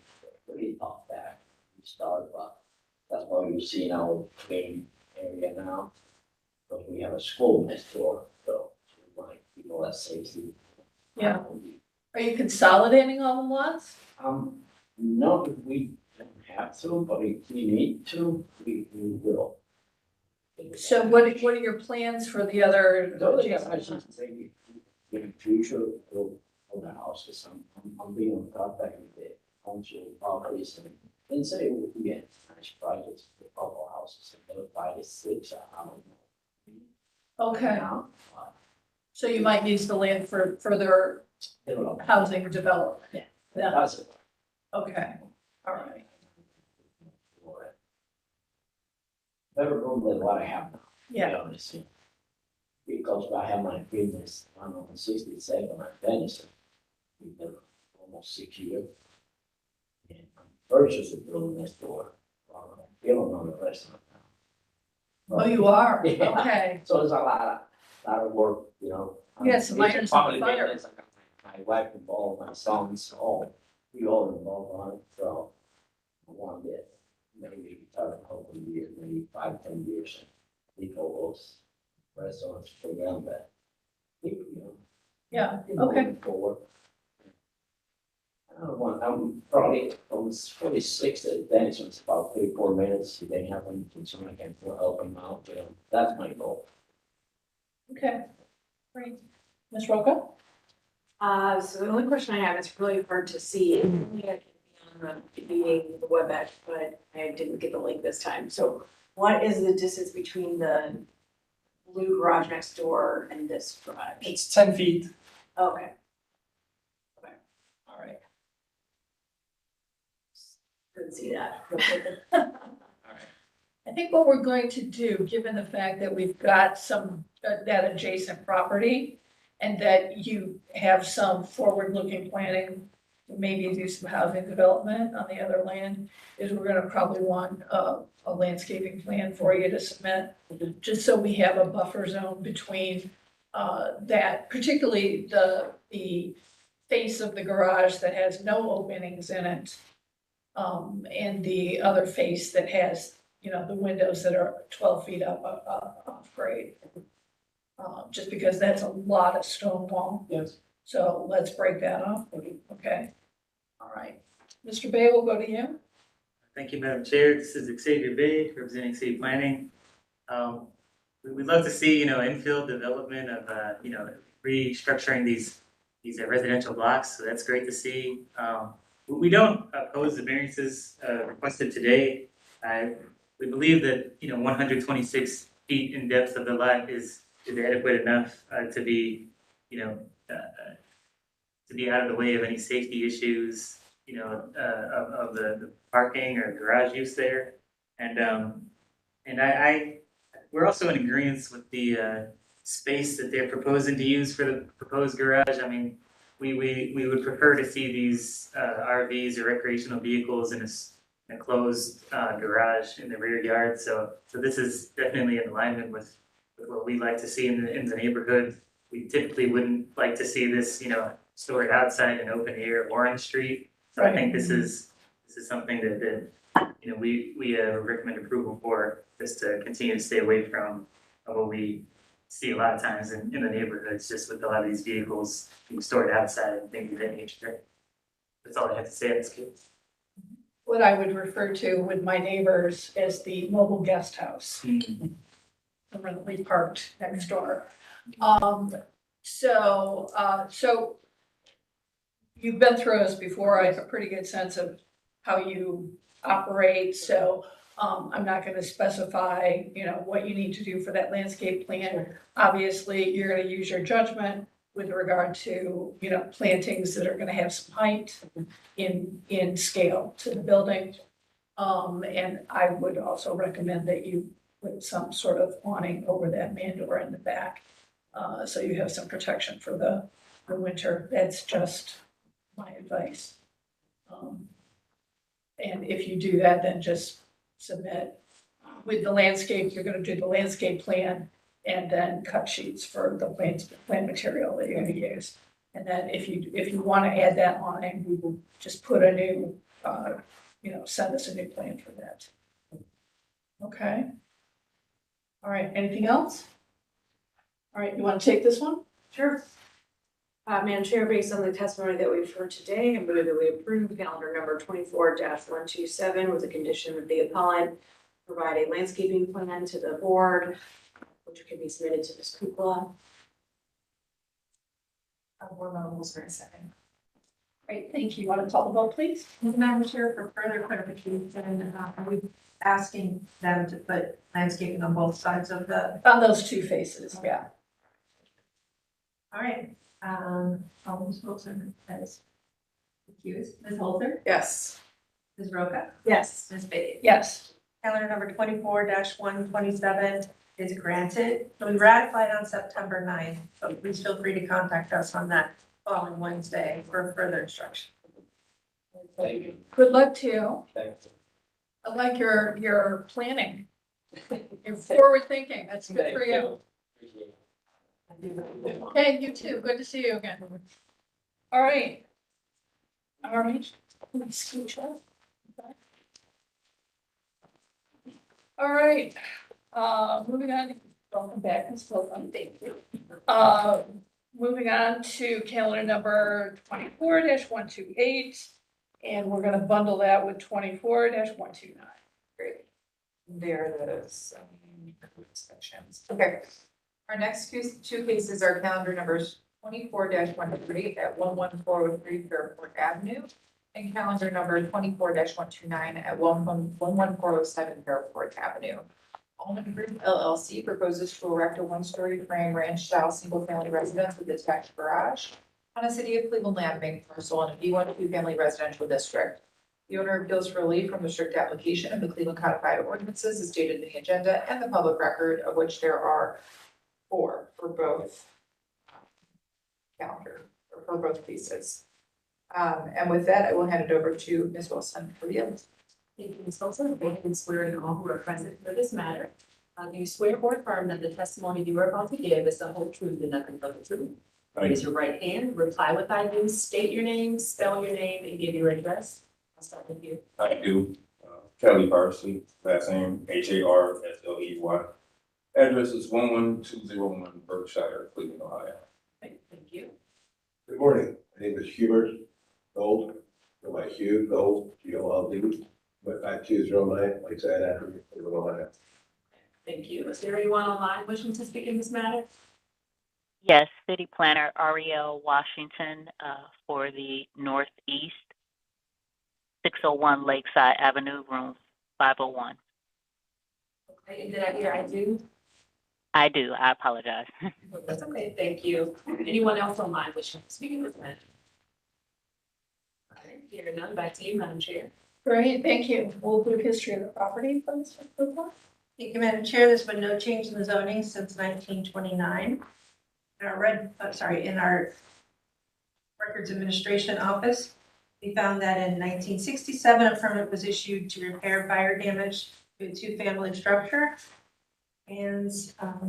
tough back to start, but that's why you see in our main area now. Because we have a school next door, so we want people that safety. Yeah. Are you consolidating all the lots? Not if we don't have to, but if we need to, we will. So what are your plans for the other? The other thing I should say, in future, for the houses, I'm being in contact with the council properties and say we can get nice projects for a couple houses and they'll 5 to 6, I don't know. Okay, Now, so you might use the land for further develop. housing development? Yeah. Yeah, That's it. okay, all right. Better room than what I have now. to be Yeah, honest. Because I have my business, I'm on 67, I'm finished. We've been almost 6 years. And I purchased a building next door. I'm building on the restaurant now. oh, you are, Yeah. okay, So it's a lot of work, you know. Yes, some It's a irons in the family fire. business. I got my wife involved, my sons, we all involved on it, so. I want to maybe retire in a couple of years, maybe 5, 10 years. Leave all those restaurants for them, but, you know. yeah, you know, okay, moving forward. I don't want, I'm probably, I was 46 at Dennis, it's about 3-4 minutes, if they have any concern, I can help them out, you know, that's my goal. okay, great. Ms. Roca? So the only question I have, it's really hard to see. I can be on the meeting, the WebEx, but I didn't get the link this time. So what is the distance between the blue garage next door and this garage? It's 10 feet. Okay, All right. couldn't see that. I think what we're going to do, given the fact that we've got some, that adjacent property, and that you have some forward-looking planning, to maybe do some housing development on the other land, is we're gonna probably want a landscaping plan for you to submit, just so we have a buffer zone between that, particularly the face of the garage that has no openings in it, and the other face that has, you know, the windows that are 12 feet up off grade. Just because that's a lot of stone wall. Yes. So let's break that off, okay? All right. Mr. Bay, we'll go to you. Thank you, Madam Chair. This is Xavier Bay, representing city planning. We'd love to see, infill development of, restructuring these residential blocks, so that's great to see. We don't oppose the variances requested today. We believe that, 126 feet in depth of the lot is adequate enough to be, to be out of the way of any safety issues, of the parking or garage use there. And we're also in agreement with the space that they're proposing to use for the proposed garage. I mean, we would prefer to see these RVs or recreational vehicles in a closed garage in the rear yard. So this is definitely in alignment with what we like to see in the neighborhood. We typically wouldn't like to see this, stored outside in open air or on the street. So I think this is something that we recommend approval for this to continue to stay away from what we see a lot of times in the neighborhoods, just with a lot of these vehicles being stored outside and things of that nature. That's all I have to say on this case. What I would refer to with my neighbors as the mobile guest house, permanently parked next door. So you've been through this before. I have a pretty good sense of how you operate, so I'm not gonna specify, what you need to do for that landscape plan. Obviously, you're gonna use your judgment with regard to, plantings that are gonna have some height in scale to the building. And I would also recommend that you put some sort of awning over that man door in the back, so you have some protection for the winter. That's just my advice. And if you do that, then just submit with the landscape, you're gonna do the landscape plan and then cut sheets for the plant material that you're gonna use. And then if you wanna add that awning, we will just put a new, send us a new plan for that. Okay. All right, anything else? All right, you wanna take this one? Sure. Madam Chair, based on the testimony that we've heard today, I move that we approve calendar number 24-127 with the condition that the appellant provide a landscaping plan to the board, which can be submitted to Ms. Kukla. Board Member Holzberg, second. Great, thank you. You wanna call the vote, please? Madam Chair, for further clarification, are we asking them to put landscaping on both sides of the, On those two faces, yeah. all right, all Ms. Wilson has accused, Ms. Holzer, Yes. Ms. Roca, Yes. Ms. Beatty. Yes. Calendar number 24-127 is granted. So we ratified on September 9th, but please feel free to contact us on that following Wednesday for further instruction. Good luck to you. Thanks. I like your planning. You're forward thinking. That's good for you. Appreciate it. Okay, you too. Good to see you again. All right. All right. All right, moving on, welcome back, Ms. Wilson, thank you. Moving on to calendar number 24-128, and we're gonna bundle that with 24-129. Great. There it is. Sections. Okay. Our next two cases are calendar numbers 24-138 at 11403 Fairport Avenue and calendar number 24-129 at 11407 Fairport Avenue. Almond Group LLC proposes to erect a one-story frame ranch-style single-family residence with attached garage on a City of Cleveland land bank parcel in a B1 two-family residential district. The owner appeals for relief from the strict application of the Cleveland Codified Ordinances as stated in the agenda and the public record, of which there are 4 for both for both cases. And with that, I will hand it over to Ms. Wilson for the others. Thank you, Ms. Wilson. Go ahead and swear in all who are present for this matter. Do you swear or affirm that the testimony you are about to give is the whole truth and nothing but the truth? Raise your right hand, reply with I do, state your name, spell your name, and give your address. I'll start with you. I do. Kelly Parson, last name HarsleY. Address is 11201 Berkshire, Cleveland, Ohio. Thank you. Good morning. My name is Hubert Gold. Go by Hugh Gold, Gold. But 5209, like I said, after Cleveland, Ohio. Thank you. Is there anyone online wishing to speak in this matter? Yes, City Planner Ariel Washington for the Northeast, 601 Lakeside Avenue, room 501. Okay, and did I hear I do? I do. I apologize. That's okay, thank you. Anyone else online wishing to speak in this matter? Okay, hearing none, back to you, Madam Chair. Great, thank you. We'll do history of the property, please. Thank you, Madam Chair. There's been no change in the zoning since 1929. In our Records Administration Office, we found that in 1967, a permit was issued to repair fire damage to a two-family structure. And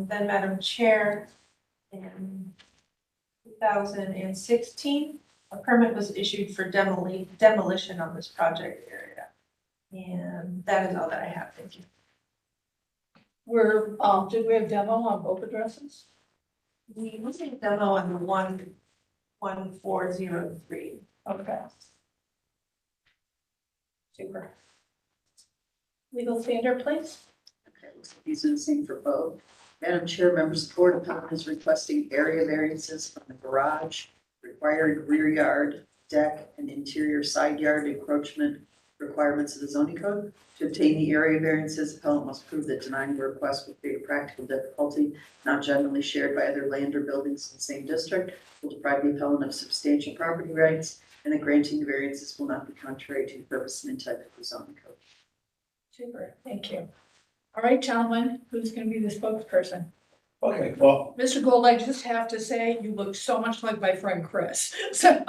then, Madam Chair, in 2016, a permit was issued for demolition on this project area. And that is all that I have. Thank you. Did we have demo on both addresses? We was a demo on the 11403. Okay. Super. Legal standard, please? Okay, looks like these are the same for both. Madam Chair, members of the Board, appellant is requesting area variances from the garage, required rear yard, deck, and interior side yard encroachment requirements of the zoning code. To obtain the area variances, appellant must prove that denying the request will create a practical difficulty not generally shared by other land or buildings in the same district, will deprive the appellant of substantial property rights, and that granting the variances will not be contrary to the purpose and intent of the zoning code. Super, thank you. All right, gentlemen, who's gonna be the spokesperson? Okay, well, Mr. Gold, I just have to say, you look so much like my friend Chris, so,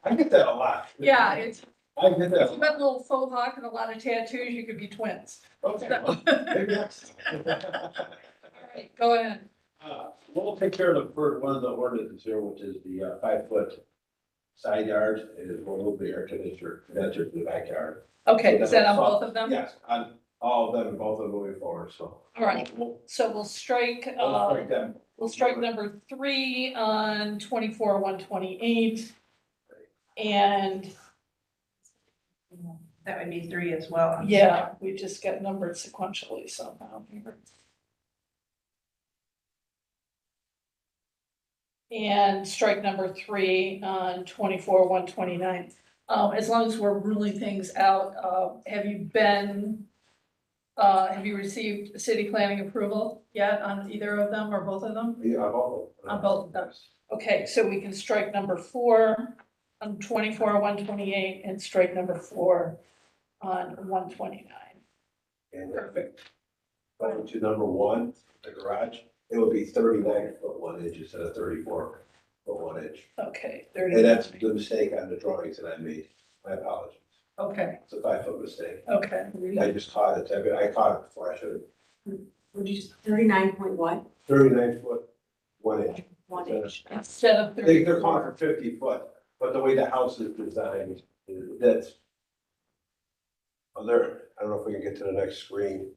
I get that a lot. yeah, it's, I get that. if you've got a little faux hawk and a lot of tattoos, you could be twins. Okay. So- well, maybe that's- All right, go ahead. We'll take care of the first one of the ordinances here, which is the 5-foot side yard. It is one will be air conditioner, enter to the backyard. Okay, is that on both of them? Yes, on all of them, and both of them moving forward, so. All right, so we'll strike, I'll strike them. we'll strike number 3 on 24-128. And, That would be 3 as well. yeah, we just get numbered sequentially somehow here. And strike number 3 on 24-129. As long as we're ruling things out, have you received city planning approval yet on either of them or both of them? Yeah, all of them. On both of them. Okay, so we can strike number 4 on 24-128 and strike number 4 on 129. And going to number 1, the garage, it would be 39'1" instead of 34'1". Okay, And that's 30. the mistake on the drawings that I made. My apologies. Okay, It's a 5-foot mistake. okay. I just caught it. I caught it before I should have. Would you, 39.1? 39'1". 1 inch. Instead of They're 30. calling for 50 foot, but the way the house is designed, that's. Oh, there, I don't know if we can get to the next screen.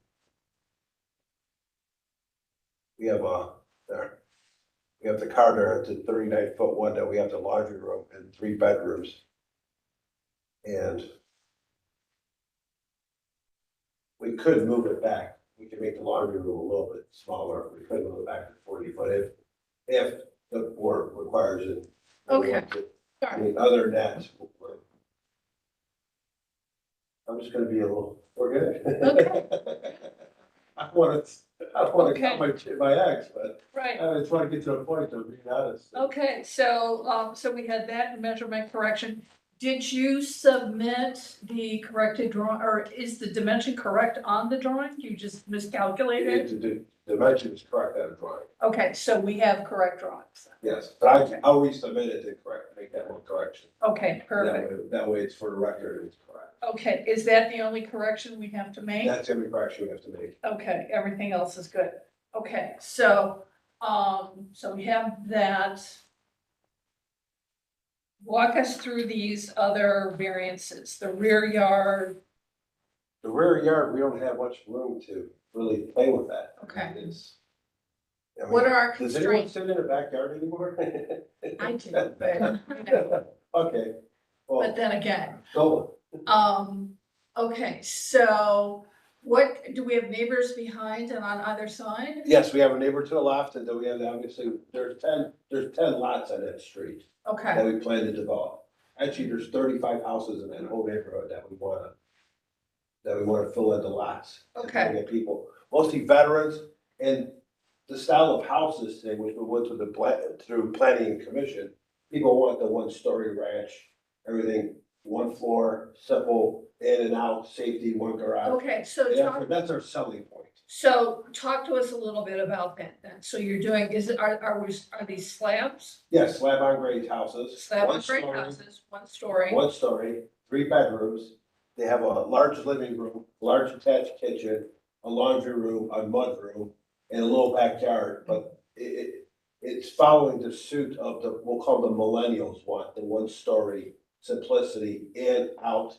We have there. We have the car there, it's a 39'1" that we have the laundry room and 3 bedrooms. And we could move it back. We could make the laundry room a little bit smaller. We could move it back to 40 foot if the board requires it. Okay. I mean, other than that, I'm just gonna be a little, we're good. Okay. I don't wanna cut my ex, but Right. I just wanna get to a point of being honest. Okay, so, so we had that measurement correction. Did you submit the corrected drawing, or is the dimension correct on the drawing? You just miscalculated? The dimension is correct on the drawing, Okay, so we have correct drawings. yes, but I'll resubmit it to correct, make that one correction. Okay, perfect. That way it's for the record, it's correct. Okay, is that the only correction we have to make? That's every correction we have to make. Okay, everything else is good. Okay, so, so we have that. Walk us through these other variances, the rear yard. The rear yard, we don't have much room to really play with that. Okay. It's- I mean, What are our Does anyone constraints? sit in the backyard anymore? I do, but, Okay, well, but then again, go. okay, so what, do we have neighbors behind and on either side? Yes, we have a neighbor to the left, and then we have, obviously, there's 10 lots on that street Okay, that we plan to develop. Actually, there's 35 houses in that whole neighborhood that we wanna fill in the lots. Okay. We get people, mostly veterans, and the style of houses today, which we went through planning and commission, people want the 1-story ranch, everything, 1 floor, simple, in and out, safety, 1 garage. okay, so Yeah, talk, that's our selling point. so talk to us a little bit about that then. So you're doing, are these slabs? Yes, slab on grade houses. Slab one on grade story, houses, 1 story. 1 story, 3 bedrooms. They have a large living room, large attached kitchen, a laundry room, a mud room, and a little backyard, but it's following the suit of we'll call the millennials want, the 1 story simplicity in, out.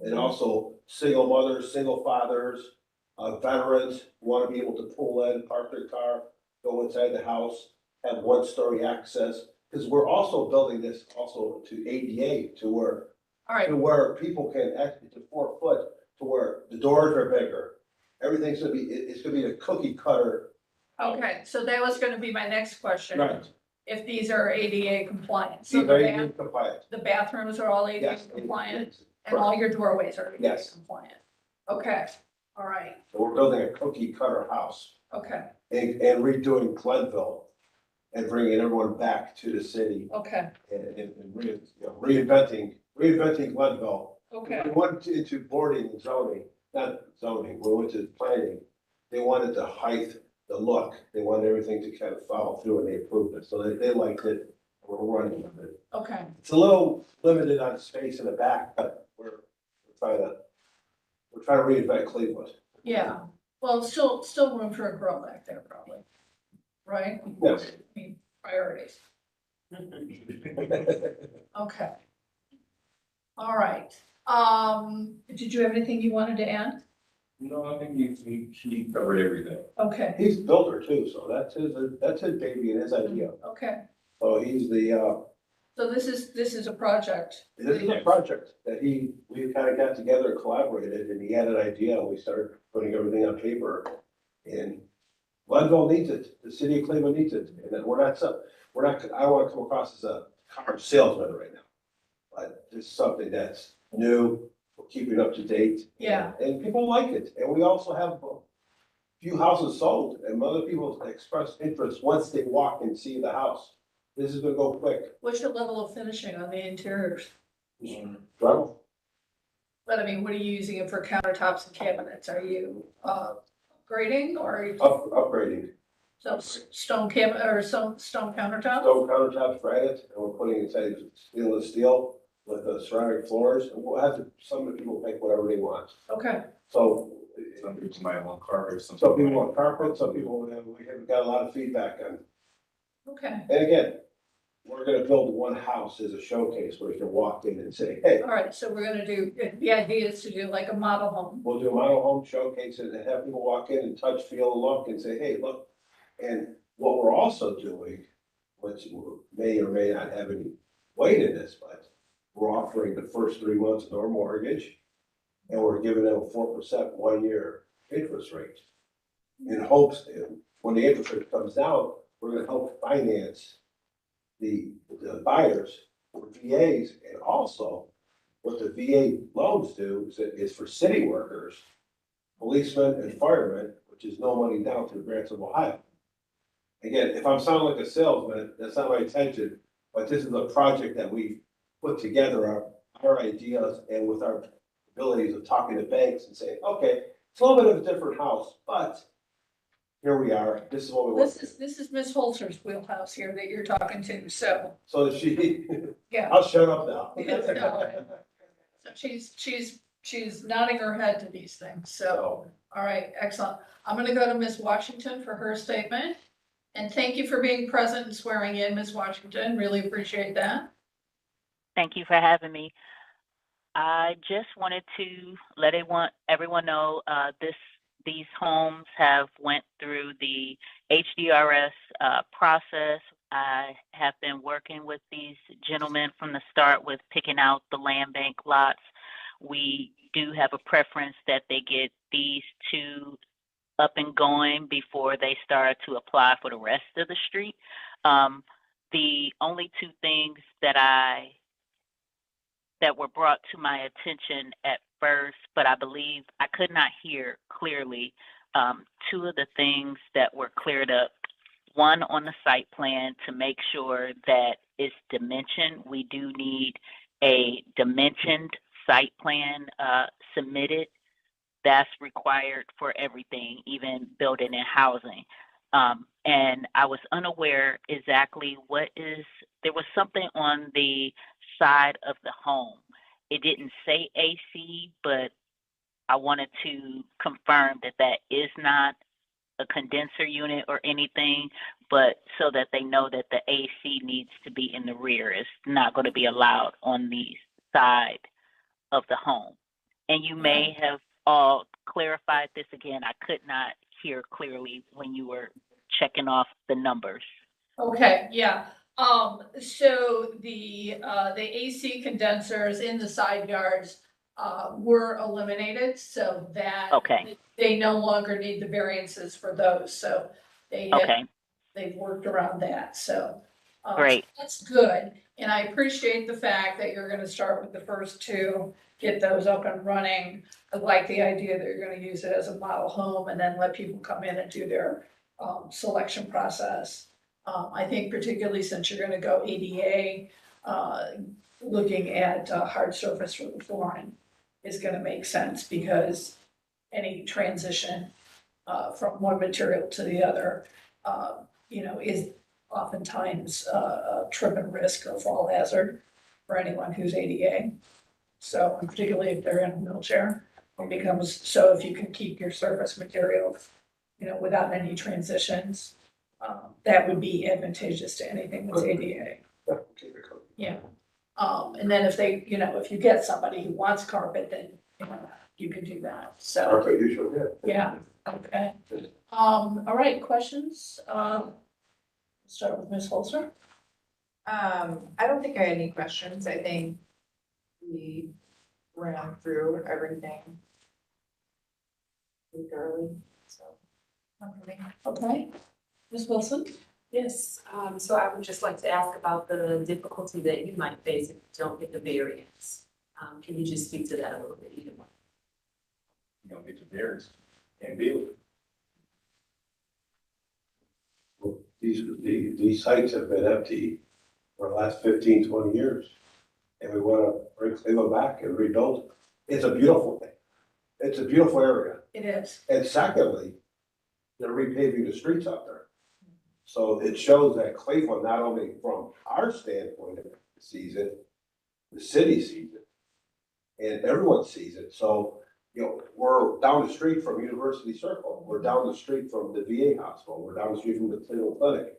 And also single mothers, single fathers, veterans want to be able to pull in, park their car, go inside the house, have one-story access. Because we're also building this also to ADA, All right, to where people can actually, to 4 foot, to where the doors are bigger. Everything's gonna be, it's gonna be a cookie cutter. okay, so that was gonna be my next question. Right. If these are ADA compliant, so Be the very bath, compliant. the bathrooms are all ADA Yes. compliant and all your doorways are ADA Yes. compliant? Okay, all right, So we're building a cookie cutter house okay, and redoing Glenville and bringing everyone back to the city okay, and reinventing Glenville. okay, We went into boarding and zoning, not zoning, we went to planning. They wanted the height, the look, they wanted everything to kind of follow through and they approved it, so they liked it. We're running with it. okay. It's a little limited on space in the back, but we're trying to reinvent Cleveland. Yeah, well, still room for a girl back there probably, right? Yes. I mean, priorities, okay. All right, did you have anything you wanted to add? No, I think he covered everything. Okay, He's a builder too, so that's his baby and his idea. okay, So he's the, so this is a project. this is a project that we kind of got together and collaborated, and he had an idea, and we started putting everything on paper. And Glenville needs it, the city of Cleveland needs it, and that we're not, I don't want to come across as a car salesman right now. But this is something that's new, we're keeping up to date. Yeah. And people like it, and we also have a few houses sold, and other people express interest once they walk and see the house. This is gonna go quick. What's your level of finishing on the interiors? Drywall. But I mean, what are you using it for countertops and cabinets? Are you, grading or are you, Upgrading. so stone cabinet or stone countertops? Stone countertops, granite, and we're putting inside stainless steel with the ceramic floors, and we'll have some of the people pick whatever they want. Okay, So. Some people might want carpet, some Some people want carpet, some people, we have got a lot of feedback on. okay, And again, we're gonna build one house as a showcase where you can walk in and say, hey, all right, so we're gonna do, the idea is to do like a model home. we'll do a model home showcase and have people walk in and touch, feel, look and say, hey, look. And what we're also doing, which may or may not have any weight in this, but we're offering the first 3 months no mortgage. And we're giving them a 4% 1-year interest rate. In hopes that when the interest rate comes down, we're gonna help finance the buyers for VAs. And also, what the VA loans do is for city workers, policemen and firemen, which is no money down through Grants of Ohio. Again, if I'm sounding like a salesman, that's not my intention, but this is a project that we put together, our ideas, and with our abilities of talking to banks and saying, okay, it's a little bit of a different house, but here we are, this is what we want. This is Ms. Holzer's wheelhouse here that you're talking to, so, So she, yeah. I'll shut up now. So she's nodding her head to these things, so, all right, excellent. I'm gonna go to Ms. Washington for her statement. And thank you for being present and swearing in, Ms. Washington, really appreciate that. Thank you for having me. I just wanted to let everyone know these homes have went through the HDRS process. I have been working with these gentlemen from the start with picking out the land bank lots. We do have a preference that they get these two up and going before they start to apply for the rest of the street. The only two things that were brought to my attention at first, but I believe I could not hear clearly, two of the things that were cleared up. One, on the site plan, to make sure that it's dimensioned. We do need a dimensioned site plan submitted. That's required for everything, even building and housing. And I was unaware exactly there was something on the side of the home. It didn't say AC, but I wanted to confirm that that is not a condenser unit or anything, but so that they know that the AC needs to be in the rear. It's not going to be allowed on the side of the home. And you may have all clarified this again. I could not hear clearly when you were checking off the numbers. Okay, yeah. So the AC condensers in the side yards, were eliminated so that Okay, they no longer need the variances for those, so okay, they've worked around that, so. great. That's good, and I appreciate the fact that you're gonna start with the first two, get those up and running. I like the idea that you're gonna use it as a model home and then let people come in and do their, selection process. I think particularly since you're gonna go ADA, looking at, hard surface for the flooring is gonna make sense, because any transition, from one material to the other, is oftentimes a trip and risk or fall hazard for anyone who's ADA. So particularly if they're in a wheelchair, it becomes, so if you can keep your surface materials, without any transitions, that would be advantageous to anything that's ADA. Yeah. And then if they, if you get somebody who wants carpet, then, you can do that, so. Perfect, you should, Yeah, okay. All right, questions? Start with Ms. Holzer. I don't think I had any questions. I think we ran through everything pretty thoroughly, so. Okay. Ms. Wilson? Yes, so I would just like to ask about the difficulty that you might face if you don't get the variance. Can you just speak to that a little bit either one? You don't get the variance and build it. These sites have been empty for the last 15, 20 years. And we want to bring Cleveland back and rebuild it. It's a beautiful thing. It's a beautiful area. It is. And secondly, they're repaving the streets out there. So it shows that Cleveland, not only from our standpoint, sees it, the city sees it, and everyone sees it. So, we're down the street from University Circle. We're down the street from the VA hospital. We're down the street from the Cleveland Clinic.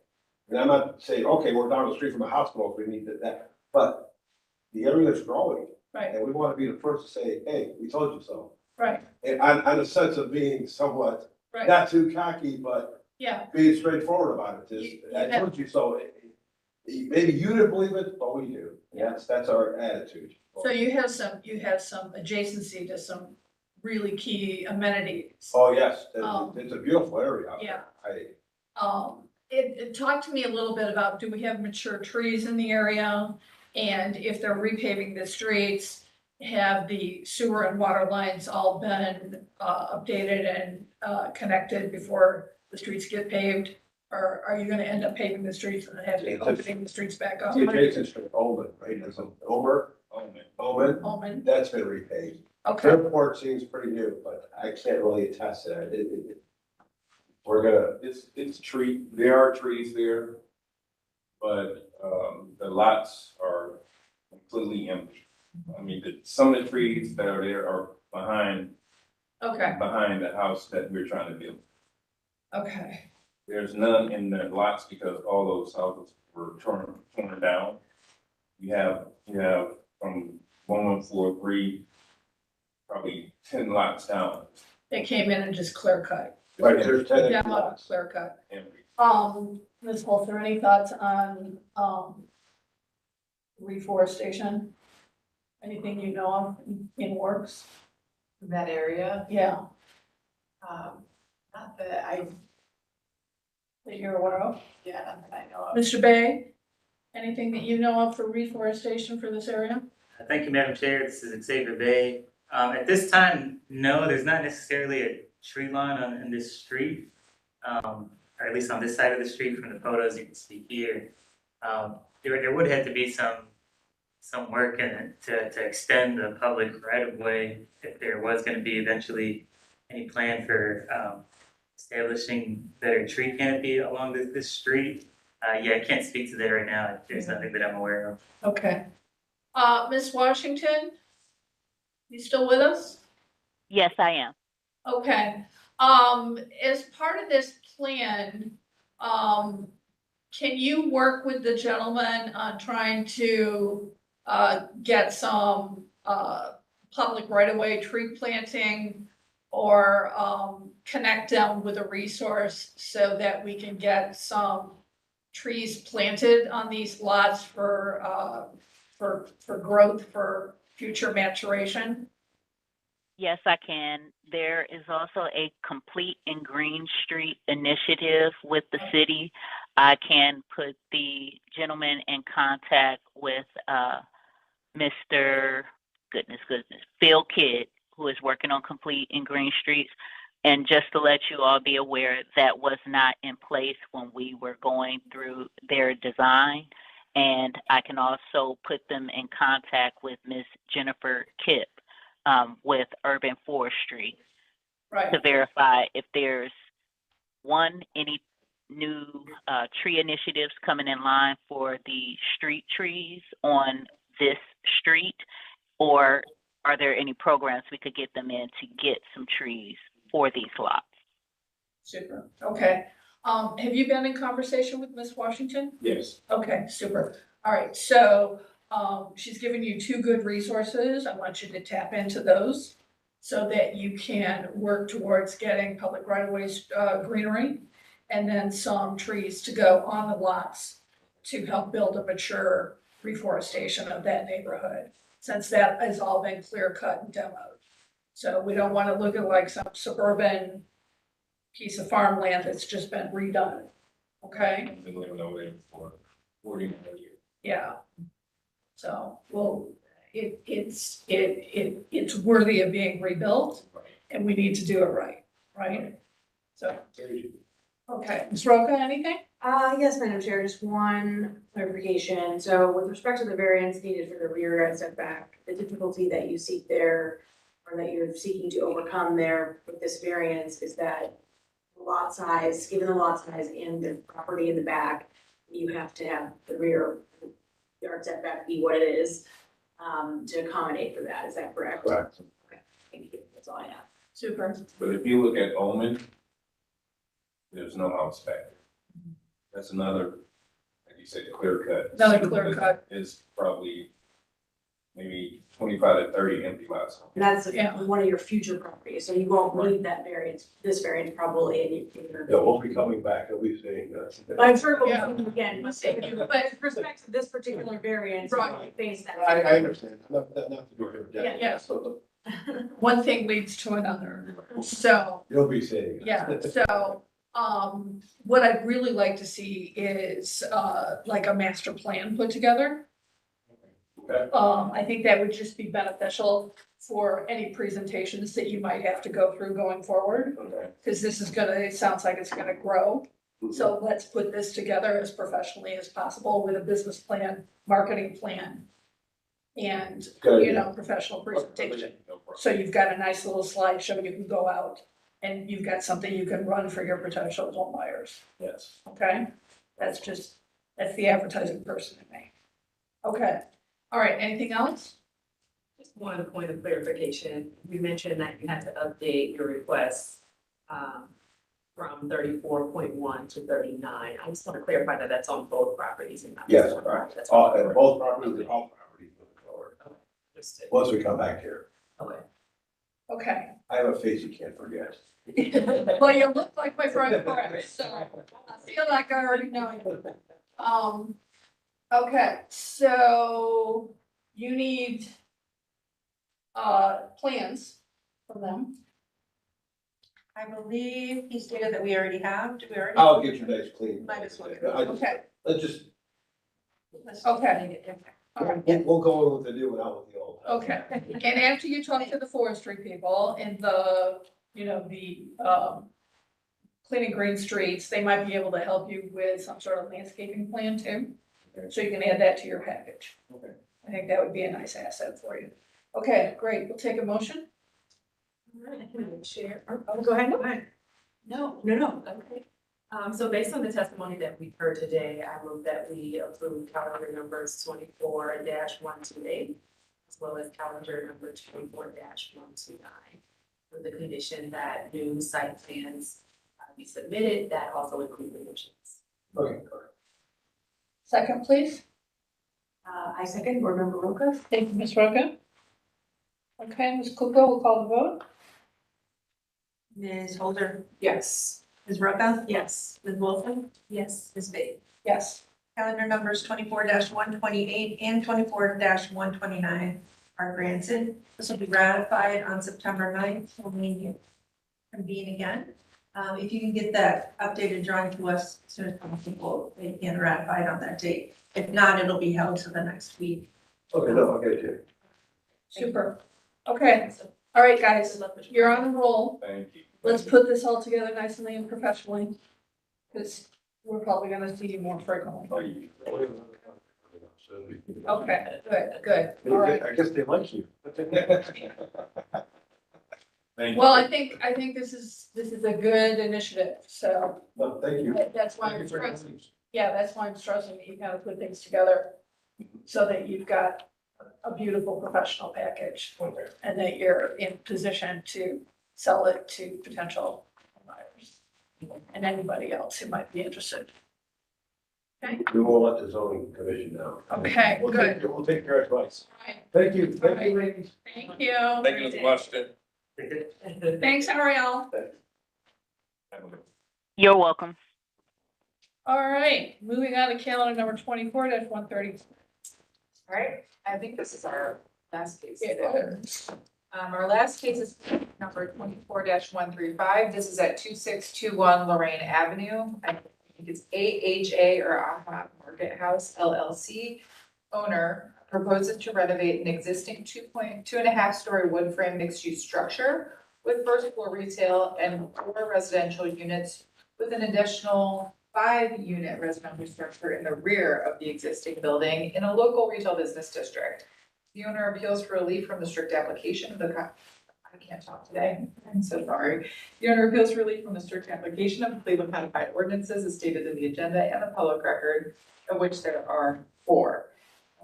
And I'm not saying, okay, we're down the street from the hospital if we need that, but the area is growing. Right. And we want to be the first to say, hey, we told you so. Right, And on a sense of being somewhat, right. not too cocky, but Yeah, being straightforward about it. You- Just, I told you so. Maybe you didn't believe it, but we do. That's our attitude. so you have some adjacency to some really key amenities. Oh, yes, Um, it's a beautiful area out Yeah. there. Talk to me a little bit about, do we have mature trees in the area? And if they're repaving the streets, have the sewer and water lines all been, updated and, connected before the streets get paved? Or are you gonna end up paving the streets and then have to be opening the streets back up? The adjacent street, Omen, right, there's an Omen, Omen, that's been repaved. okay, Fairport seems pretty new, but I can't really attest to that. We're gonna, It's tree, there are trees there, but, the lots are completely empty. I mean, some of the trees that are there are behind okay, the house that we're trying to build. okay, There's none in the lots because all those houses were torn down. You have from 1143, probably 10 lots down. they came in and just clear cut. right, there's 10 Demo, lots. clear cut. Empty. Ms. Holzer, any thoughts on, reforestation? Anything you know of in works? That area, Yeah, not that that you're aware of? not that I know of. Mr. Bay, anything that you know of for reforestation for this area? Thank you, Madam Chair. This is Xavier Bay. At this time, no, there's not necessarily a tree line on this street. Or at least on this side of the street from the photos you can see here. There would have to be some work in it to extend the public right of way if there was gonna be eventually any plan for establishing better tree canopy along this street. I can't speak to that right now. There's nothing that I'm aware of. Okay. Ms. Washington? You still with us? Yes, I am. Okay. As part of this plan, can you work with the gentleman on trying to, get some, public right-of-way tree planting or, connect them with a resource so that we can get some trees planted on these lots for growth, for future maturation? Yes, I can. There is also a Complete and Green Street initiative with the city. I can put the gentleman in contact with Mr. Goodness, Phil Kidd, who is working on Complete and Green Streets. And just to let you all be aware, that was not in place when we were going through their design. And I can also put them in contact with Ms. Jennifer Kipp with Urban Forestry Right. to verify if there's any new tree initiatives coming in line for the street trees on this street, or are there any programs we could get them in to get some trees for these lots? Super, okay. Have you been in conversation with Ms. Washington? Yes. Okay, super. All right, so, she's given you two good resources. I want you to tap into those so that you can work towards getting public right-of-ways, greenery, and then some trees to go on the lots to help build a mature reforestation of that neighborhood, since that has all been clear cut and demoed. So we don't want to look at like some suburban piece of farmland that's just been redone, okay? I've been living over there for 40 more years. Yeah. So, well, it's worthy of being rebuilt, and we need to do it right, right? So, okay, Ms. Roca, anything? Yes, Madam Chair, just one clarification. So with respect to the variance needed for the rear yard setback, the difficulty that you seek there, or that you're seeking to overcome there with this variance is that lot size, given the lot size and the property in the back, you have to have the rear yard setback be what it is, to accommodate for that. Is that correct? Correct. Okay, thank you. That's all I have. Super. But if you look at Omen, there's no house back there. That's another, like you said, clear cut. Another clear cut. Is probably maybe 25 to 30 empty lots. And that's Yeah. one of your future properties, so you won't need that variance, this variance probably in your. Yeah, we'll be coming back, I'll be saying that. But I'm sure we'll Yeah. come again, but with respect to this particular variance, Right. we face that. I understand, not to do it. Yeah. Yeah. So One thing leads to another. So, you'll be saying. yeah, so, what I'd really like to see is, like a master plan put together. Okay. I think that would just be beneficial for any presentations that you might have to go through going forward. Okay. Because this is gonna, it sounds like it's gonna grow. So let's put this together as professionally as possible with a business plan, marketing plan, and, Good you idea. know, professional presentation. No problem. So you've got a nice little slideshow you can go out, and you've got something you can run for your potential home buyers, Yes. okay? That's the advertising person in me. Okay, all right, anything else? Just one point of clarification, you mentioned that you had to update your request from 34.1 to 39. I just want to clarify that that's on both properties and not just Yes, one correct. property. That's all. And both properties, and all properties moving forward, Understood. once we come back here. Okay. Okay, I have a face you can't forget. well, you look like my friend Brett, so I feel like I already know you. Okay, so you need plans from them. I believe he stated that we already have. Do we already? I'll get you guys clean. Might as well. Okay, Let's just, okay, all right. we'll go in with the new and out with the old. Okay, and after you talk to the forestry people and the, you know, the, cleaning green streets, they might be able to help you with some sort of landscaping plan too. Okay. So you can add that to your package. Okay. I think that would be a nice asset for you. Okay, great, we'll take a motion. Share. Oh, go ahead, go ahead. No. No. Okay. So based on the testimony that we've heard today, I move that we approve calendar numbers 24-128, as well as calendar number 24-129, with the condition that new site plans be submitted that also include revisions. Okay. Second, please. I second, board member Roca. Thank you, Ms. Roca. Okay, Ms. Kluko will call the vote. Ms. Holder, Yes. Ms. Roca, Yes. Ms. Wilson, Yes. Ms. Bates. Yes. Calendar numbers 24-128 and 24-129 are granted. This will be ratified on September 9th when we convene again. If you can get that updated drawing to us as soon as possible, they can ratify it on that date. If not, it'll be held to the next week. Okay, no, I'll get it to you. Super. Okay, all right, guys, you're on a roll. Thank you. Let's put this all together nicely and professionally, because we're probably gonna see you more frequently. Okay, good, all right. I guess they like you. Thank you. Well, I think this is a good initiative, so No, thank you. that's why I'm stressing, yeah, that's why I'm stressing that you gotta put things together so that you've got a beautiful professional package and that you're in position to sell it to potential buyers and anybody else who might be interested. Okay, We won't let the zoning commission know. okay, We'll good. take, we'll take your advice. All right. Thank you, thank you, ladies. Thank you. Thank you, Mr. Washington. Thanks, Ariel. You're welcome. All right, moving on to calendar number 24-130. All right, I think this is our last case. It is. Our last case is number 24-135. This is at 2621 Lorraine Avenue. I think it's AHA or AHA Market House LLC. Owner proposes to renovate an existing 2.5 story wood frame mixed use structure with first floor retail and 4 residential units with an additional 5-unit residential structure in the rear of the existing building in a local retail business district. The owner appeals for relief from the strict application of I can't talk today, I'm so sorry. The owner appeals for relief from the strict application of the Cleveland Codified Ordinances as stated in the agenda and the public record, of which there are 4.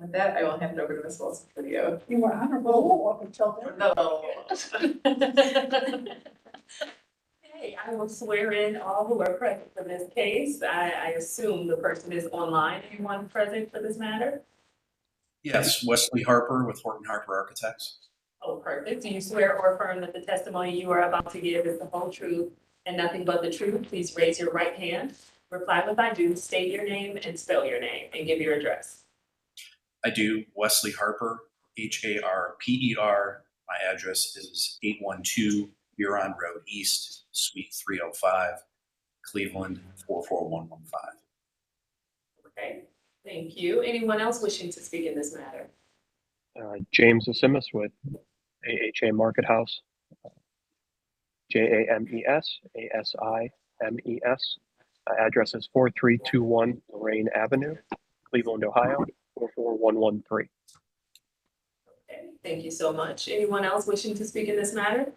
With that, I will hand it over to Ms. Wilson for the oath. You were honorable up until then. No. Okay, I will swear in all who are present for this case. I assume the person is online. Anyone present for this matter? Yes, Wesley Harper with Horton Harper Architects. Oh, perfect. Do you swear or affirm that the testimony you are about to give is the whole truth and nothing but the truth? Please raise your right hand. Reply with I do. State your name and spell your name and give your address. I do. Wesley Harper, Harper. My address is 812 Huron Road East, Suite 305, Cleveland 44115. Okay, thank you. Anyone else wishing to speak in this matter? James Asimus with AHA Market House, JAMES ASIMES. Address is 4321 Lorraine Avenue, Cleveland, Ohio 44113. Okay, thank you so much. Anyone else wishing to speak in this matter?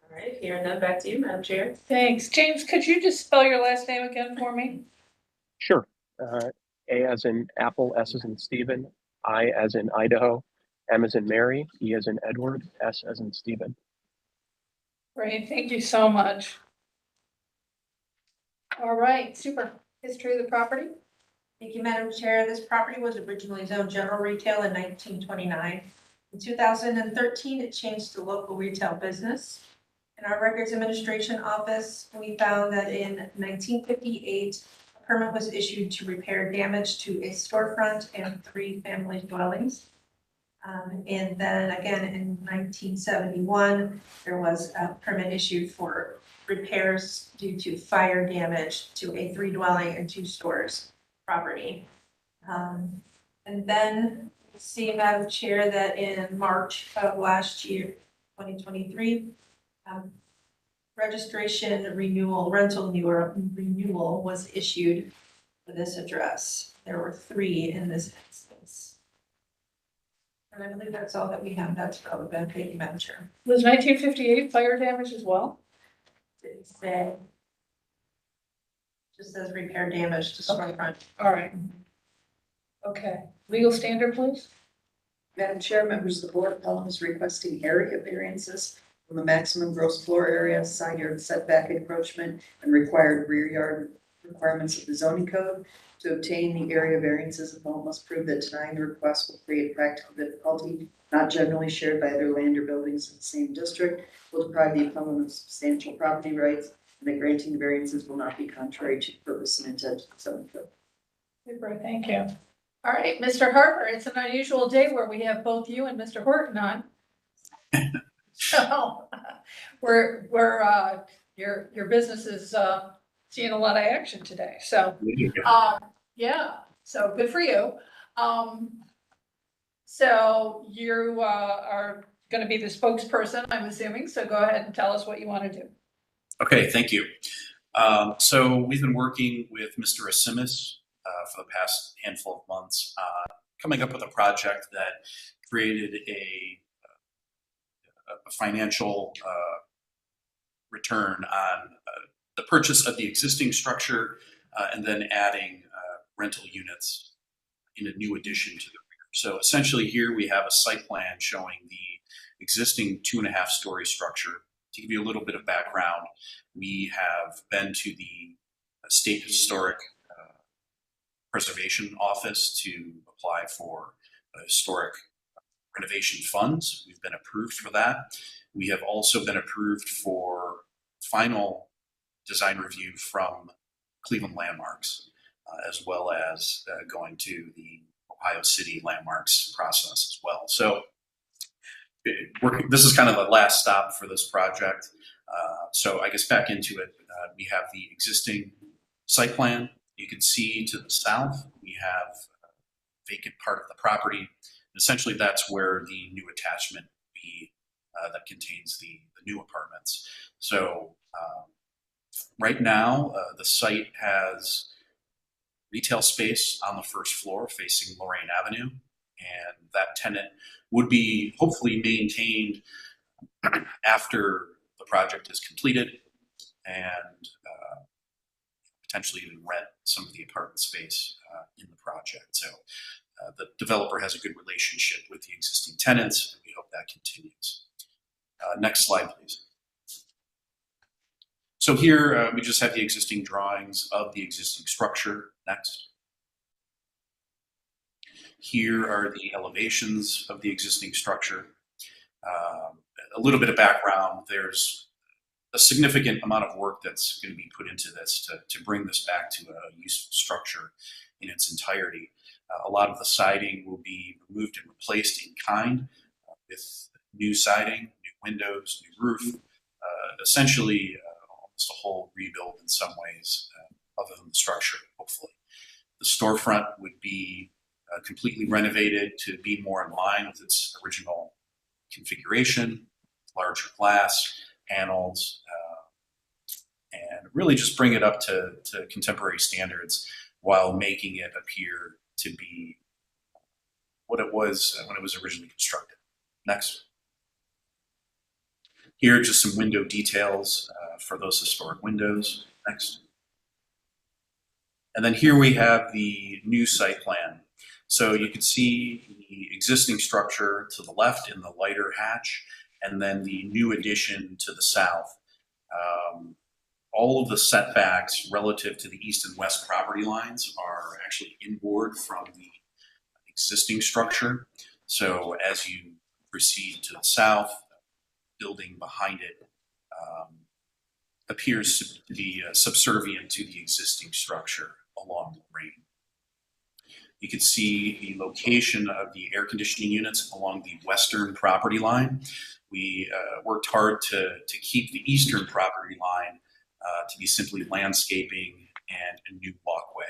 All right, hearing none, back to you, Madam Chair. Thanks. James, could you just spell your last name again for me? Sure. A as in Apple, S as in Stephen, I as in Idaho, M as in Mary, E as in Edward, S as in Stephen. Great, thank you so much. All right, super. History of the property? Thank you, Madam Chair. This property was originally zoned general retail in 1929. In 2013, it changed to local retail business. In our Records Administration Office, we found that in 1958, a permit was issued to repair damage to a storefront and 3 family dwellings. And then again, in 1971, there was a permit issued for repairs due to fire damage to a 3-dwelling and 2 stores property. And then see, Madam Chair, that in March of last year, 2023, registration renewal, rental renewal was issued for this address. There were 3 in this instance. And I believe that's all that we have. That's relevant. Thank you, Madam Chair. Was 1958 fire damage as well? Didn't say. Just says repair damage to storefront. All right. Okay, legal standard, please? Madam Chair, members of the board, Pelham is requesting area variances from the maximum gross floor area, side yard setback encroachment, and required rear requirements of the zoning code. To obtain the area variances, the appellant must prove that denying the request will create practical difficulty not generally shared by other land or buildings in the same district, will deprive the appellant of substantial property rights, and that granting the variances will not be contrary to the purpose and intent of the zoning code. Super, thank you. All right, Mr. Harper, it's an unusual day where we have both you and Mr. Horton on. So your business is seeing a lot of action today. So yeah, so good for you. So you are going to be the spokesperson, I'm assuming. So go ahead and tell us what you want to do. Okay, thank you. So we've been working with Mr. Asimis for the past handful of months, coming up with a project that created a financial return on the purchase of the existing structure and then adding rental units in a new addition to the rear. So essentially here we have a site plan showing the existing 2.5-story structure. To give you a little bit of background, we have been to the State Historic Preservation Office to apply for historic renovation funds. We've been approved for that. We have also been approved for final design review from Cleveland Landmarks, as well as going to the Ohio City Landmarks process as well. So this is kind of the last stop for this project. So I guess back into it, we have the existing site plan. You can see to the south, we have a vacant part of the property. Essentially, that's where the new attachment will be that contains the new apartments. So right now, the site has retail space on the first floor facing Lorraine Avenue, and that tenant would be hopefully maintained after the project is completed and potentially even rent some of the apartment space in the project. So the developer has a good relationship with the existing tenants, and we hope that continues. Next slide, please. So here we just have the existing drawings of the existing structure. Next. Here are the elevations of the existing structure. A little bit of background, there's a significant amount of work that's going to be put into this to bring this back to a useful structure in its entirety. A lot of the siding will be removed and replaced in kind with new siding, new windows, new roof, essentially almost a whole rebuild in some ways, other than the structure, hopefully. The storefront would be completely renovated to be more in line with its original configuration, larger glass, panels, and really just bring it up to contemporary standards while making it appear to be what it was when it was originally constructed. Next. Here are just some window details for those historic windows. Next. And then here we have the new site plan. So you can see the existing structure to the left in the lighter hatch, and then the new addition to the south. All of the setbacks relative to the east and west property lines are actually inboard from the existing structure. So as you proceed to the south, building behind it appears to be subservient to the existing structure along the Lorraine. You can see the location of the air conditioning units along the western property line. We worked hard to keep the eastern property line to be simply landscaping and a new walkway.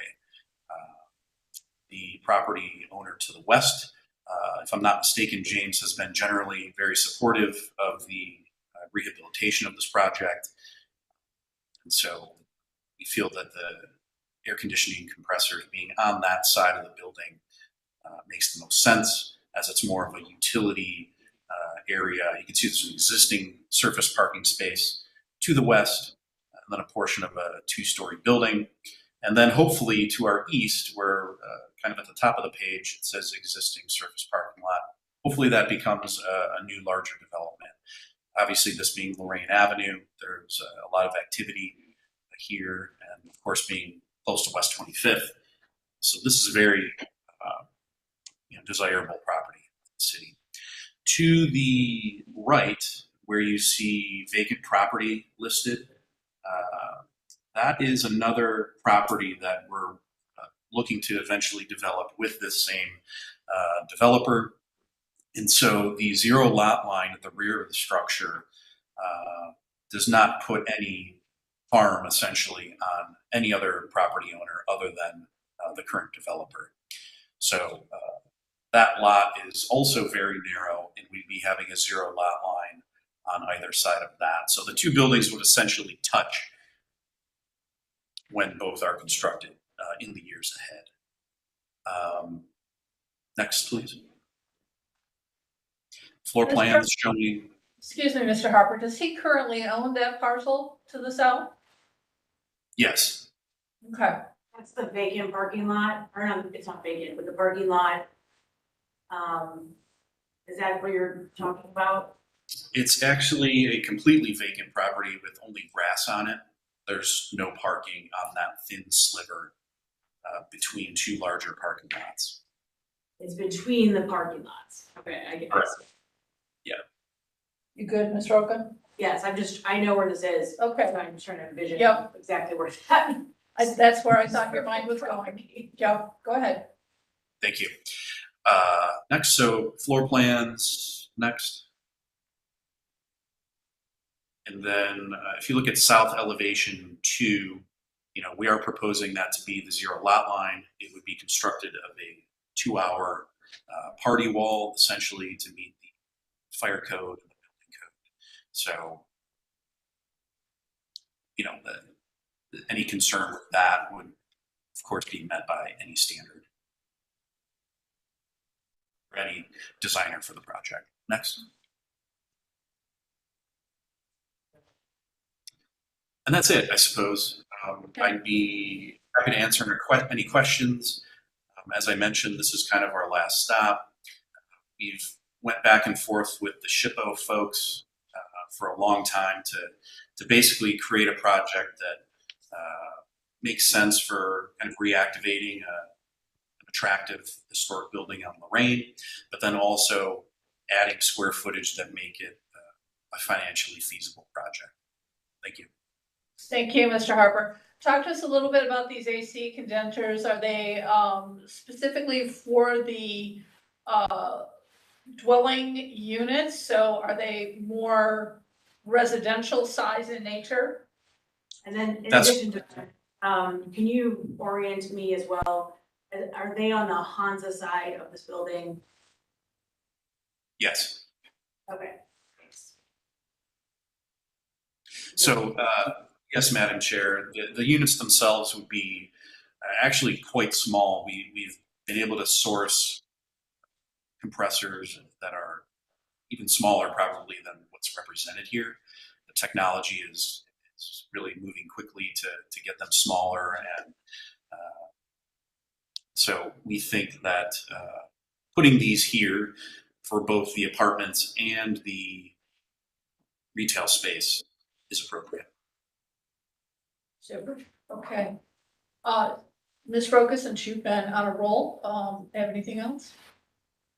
The property owner to the west, if I'm not mistaken, James, has been generally very supportive of the rehabilitation of this project. And so we feel that the air conditioning compressors being on that side of the building makes the most sense, as it's more of a utility area. You can see there's an existing surface parking space to the west, and then a portion of a 2-story building. And then hopefully to our east, where kind of at the top of the page, it says existing surface parking lot. Hopefully that becomes a new larger development. Obviously, this being Lorraine Avenue, there's a lot of activity here, and of course being close to West 25th. So this is a very desirable property in the city. To the right, where you see vacant property listed, that is another property that we're looking to eventually develop with this same developer. And so the zero lot line at the rear of the structure does not put any harm essentially on any other property owner other than the current developer. So that lot is also very narrow, and we'd be having a zero lot line on either side of that. So the two buildings would essentially touch when both are constructed in the years ahead. Next, please. Floor plans showing. Excuse me, Mr. Harper, does he currently own that parcel to the south? Yes. Okay. That's the vacant parking lot, or no, it's not vacant, but the parking lot. Is that what you're talking about? It's actually a completely vacant property with only grass on it. There's no parking on that thin sliver between two larger parking lots. It's between the parking lots. Okay, I get Correct. this. Yeah. You good, Ms. Rogan? Yes, I know where this is. Okay. So I'm just trying to envision Yep. exactly where it's at. That's where I thought your mind was going. Joe, go ahead. Thank you. Next, so floor plans, next. And then if you look at south elevation 2, we are proposing that to be the zero lot line. It would be constructed of a 2-hour party wall, essentially to meet the fire code and the building code. So, any concern with that would, of course, be met by any standard or any designer for the project. Next. And that's it, I suppose. I'd be happy to answer any questions. As I mentioned, this is kind of our last stop. We've went back and forth with the SHPO folks for a long time to basically create a project that makes sense for kind of reactivating an attractive historic building on Lorraine, but then also adding square footage that make it a financially feasible project. Thank you. Thank you, Mr. Harper. Talk to us a little bit about these AC condensers. Are they specifically for the dwelling units? So are they more residential size in nature? And then in addition to that, can you orient me as well? Are they on the Hansa side of this building? Yes. Okay, thanks. So, yes, Madam Chair, the units themselves would be actually quite small. We've been able to source compressors that are even smaller probably than what's represented here. The technology is really moving quickly to get them smaller, and so we think that putting these here for both the apartments and the retail space is appropriate. Super. Okay. Ms. Rokas, since you've been on a roll, have anything else?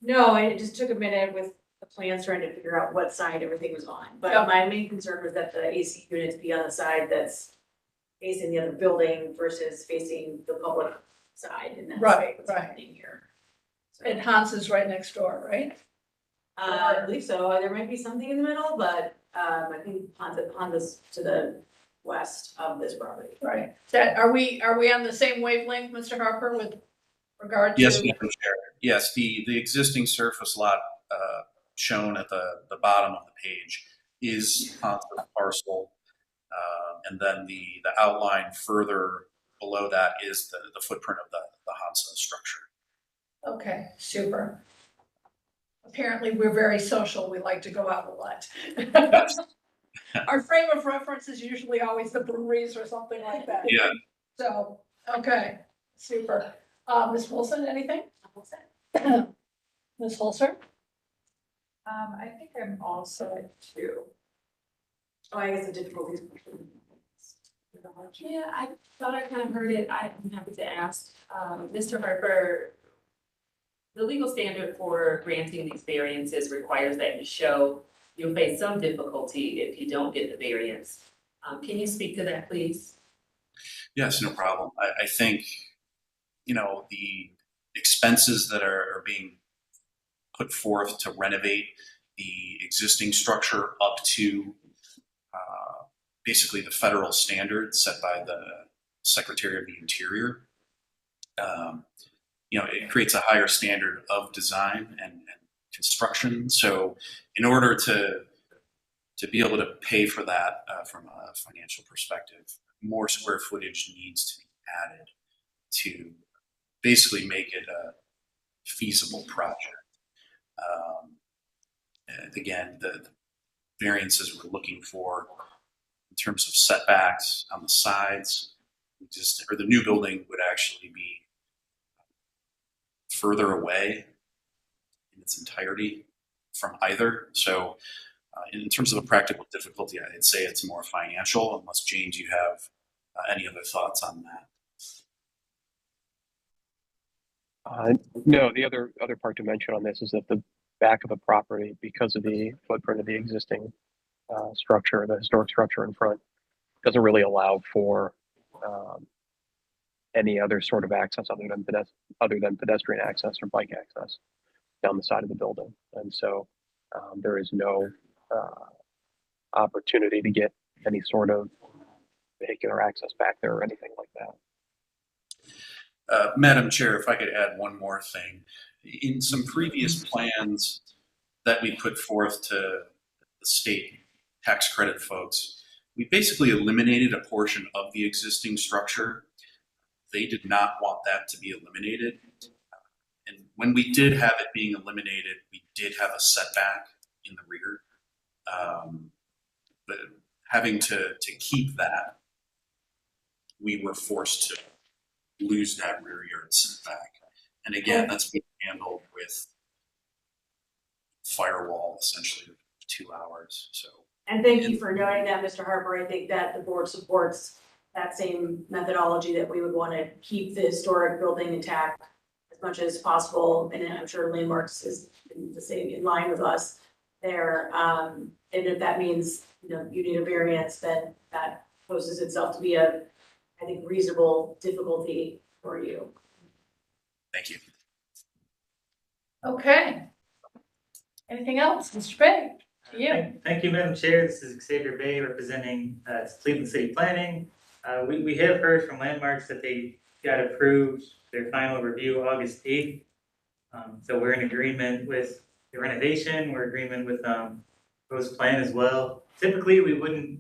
No, it just took a minute with the plans trying to figure out what side everything was on. But Yeah. my main concern was that the AC units be on the side that's facing the other building versus facing the public side. And that's Right, what's right. happening here. So, And Hans is right next door, right? I believe so. There might be something in the middle, but I think Honda's to the west of this property. Right. Are we on the same wavelength, Mr. Harper, with regard to? Yes, Madam Chair. Yes, the existing surface lot shown at the bottom of the page is on the parcel, and then the outline further below that is the footprint of the Hansa structure. Okay, super. Apparently, we're very social. We like to go out a lot. Our frame of reference is usually always the breweries or something like that. Yeah. So, okay, super. Ms. Wilson, anything? Ms. Holzer? I think I'm all set too. Oh, I guess the difficulties. Yeah, I thought I kind of heard it. I'm happy to ask. Mr. Harper, the legal standard for granting these variances requires that you show you'll face some difficulty if you don't get the variance. Can you speak to that, please? Yes, no problem. I think, the expenses that are being put forth to renovate the existing structure up to basically the federal standards set by the Secretary of the Interior. It creates a higher standard of design and construction. So in order to be able to pay for that from a financial perspective, more square footage needs to be added to basically make it a feasible project. And again, the variances we're looking for in terms of setbacks on the sides, the new building would actually be further away in its entirety from either. So in terms of a practical difficulty, I'd say it's more financial, unless James, you have any other thoughts on that? No, the other part to mention on this is that the back of the property, because of the footprint of the existing structure, the historic structure in front, doesn't really allow for any other sort of access other than pedestrian access or bike access down the side of the building. And so there is no opportunity to get any sort of vehicular access back there or anything like that. Madam Chair, if I could add one more thing. In some previous plans that we put forth to the state tax credit folks, we basically eliminated a portion of the existing structure. They did not want that to be eliminated. And when we did have it being eliminated, we did have a setback in the rear. But having to keep that, we were forced to lose that rear yard setback. And again, that's being handled with firewall essentially 2 hours. So. And thank you for noting that, Mr. Harper. I think that the board supports that same methodology, that we would want to keep the historic building intact as much as possible. And I'm sure Landmarks is the same, in line with us there. And if that means, you need a variance, then that poses itself to be I think, reasonable difficulty for you. Thank you. Okay. Anything else, Mr. Bay? To you. Thank you, Madam Chair. This is Xavier Bay representing Cleveland City Planning. We have heard from Landmarks that they got approved their final review August 8th. So we're in agreement with the renovation. We're in agreement with proposed plan as well. Typically, we wouldn't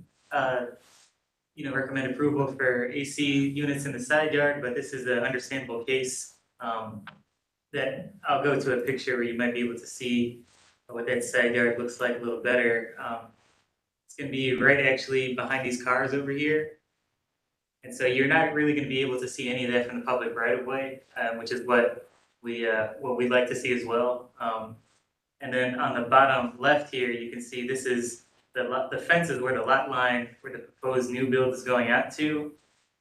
recommend approval for AC units in the side yard, but this is an understandable case that I'll go to a picture where you might be able to see what that side yard looks like a little better. It's going to be right actually behind these cars over here. And so you're not really going to be able to see any of that from the public right of way, which is what we'd like to see as well. And then on the bottom left here, you can see this is the fence is where the lot line, where the proposed new build is going out to.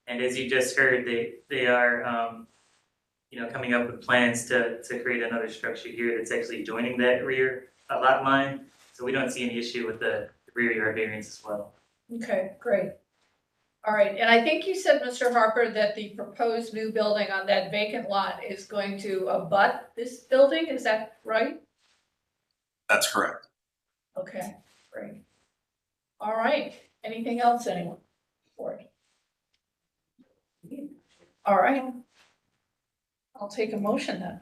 And as you just heard, they are coming up with plans to create another structure here that's actually joining that rear lot line. So we don't see any issue with the rear yard variance as well. Okay, great. All right, and I think you said, Mr. Harper, that the proposed new building on that vacant lot is going to abut this building, is that right? That's correct. Okay, great. All right, anything else, anyone? For it? All right. I'll take a motion then.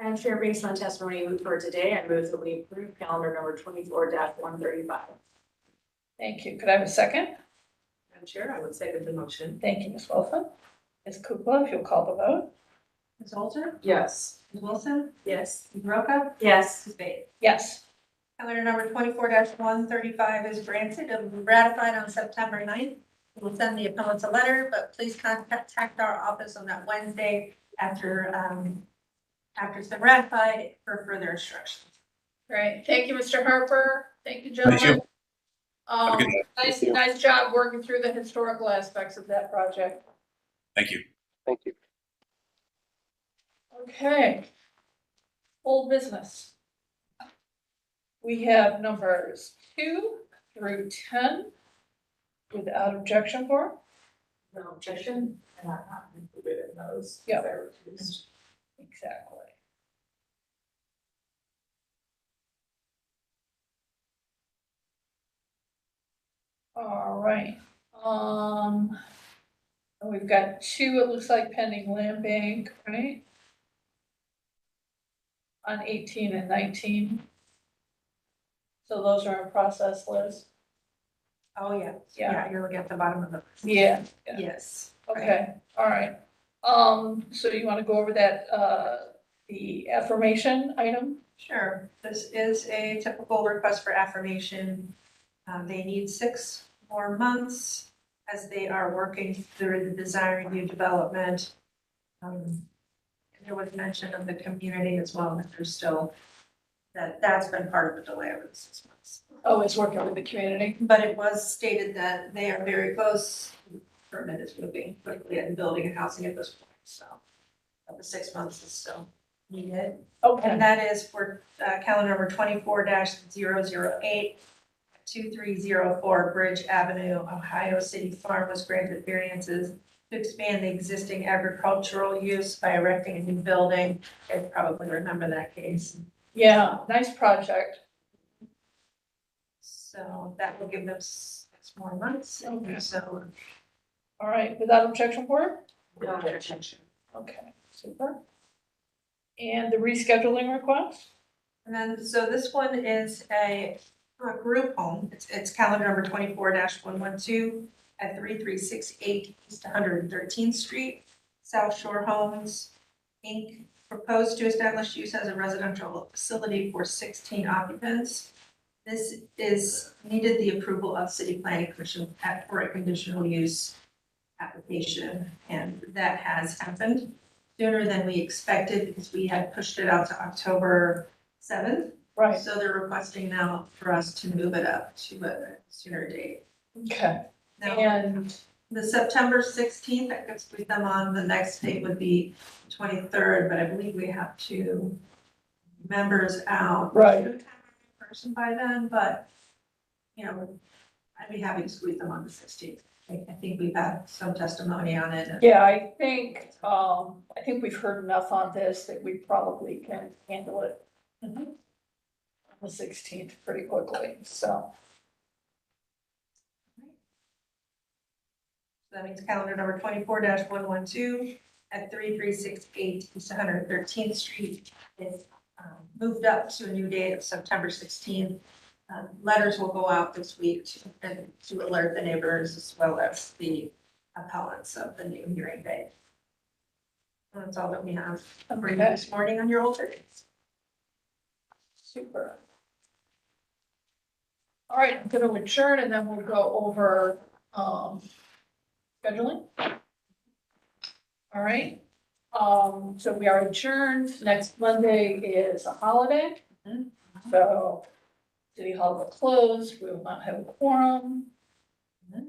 Madam Chair, based on testimony we've heard today, I move that we approve calendar number 24-135. Thank you. Could I have a second? Madam Chair, I would second the motion. Thank you, Ms. Wilson. Ms. Kukla, if you'll call the vote. Ms. Holter? Yes. Ms. Wilson? Yes. Ms. Roca? Yes. Ms. Bates? Yes. Calendar number 24-135 is granted and will be ratified on September 9th. We'll send the appellants a letter, but please contact our office on that Wednesday after it's been ratified for further instructions. Great. Thank you, Mr. Harper. Thank you, gentlemen. Thank you. Have a good night. Nice job working through the historical aspects of that project. Thank you. Thank you. Okay. Old business. We have numbers 2 through 10 without objection for. No objection, and I'm not included in those. Yeah. They're refused. Exactly. All right, and we've got 2, it looks like pending land bank, right? On 18 and 19. So those are in process, Liz? Oh, yeah. Yeah. Yeah, you're looking at the bottom of the. Yeah. Yes. Okay, all right. So you want to go over that, the affirmation item? Sure. This is a typical request for affirmation. They need 6 more months as they are working through the design review development. There was mention of the community as well, that there's still, that's been part of the delay over the 6 months. Oh, it's working with the community? But it was stated that they are very close, permit is moving quickly and building and housing at this point, so. But the 6 months is still needed. Okay. And that is for calendar number 24-008, 2304 Bridge Avenue, Ohio City Farm was granted variances to expand the existing agricultural use by erecting a new building. You guys probably remember that case. Yeah, nice project. So that will give them 6 more months. Okay. So, All right, without objection for it? No objection. Okay, super. And the rescheduling request? and then, so this one is a group home. It's calendar number 24-112 at 3368 East 113th Street, South Shore Homes, Inc. Proposed to establish use as a residential facility for 16 occupants. This is needed the approval of City Planning Commission for a conditional use application, and that has happened sooner than we expected because we had pushed it out to October 7th. Right. So they're requesting now for us to move it up to a sooner date. Okay. Now, And the September 16th, I could squeeze them on. The next date would be 23rd, but I believe we have 2 members out. Right. Person by then, but, you know, I'd be happy to squeeze them on the 16th. I think we've had some testimony on it. yeah, I think we've heard enough on this that we probably can handle it. On the 16th pretty quickly, so. That means calendar number 24-112 at 3368 East 113th Street is moved up to a new date of September 16th. Letters will go out this week to alert the neighbors as well as the appellants of the new hearing date. And that's all that we have for you this morning on your old dates. Super. All right, I'm going to adjourn and then we'll go over scheduling. All right. So we are adjourned. Next Monday is a holiday. So City Hall will close. We will not have a quorum.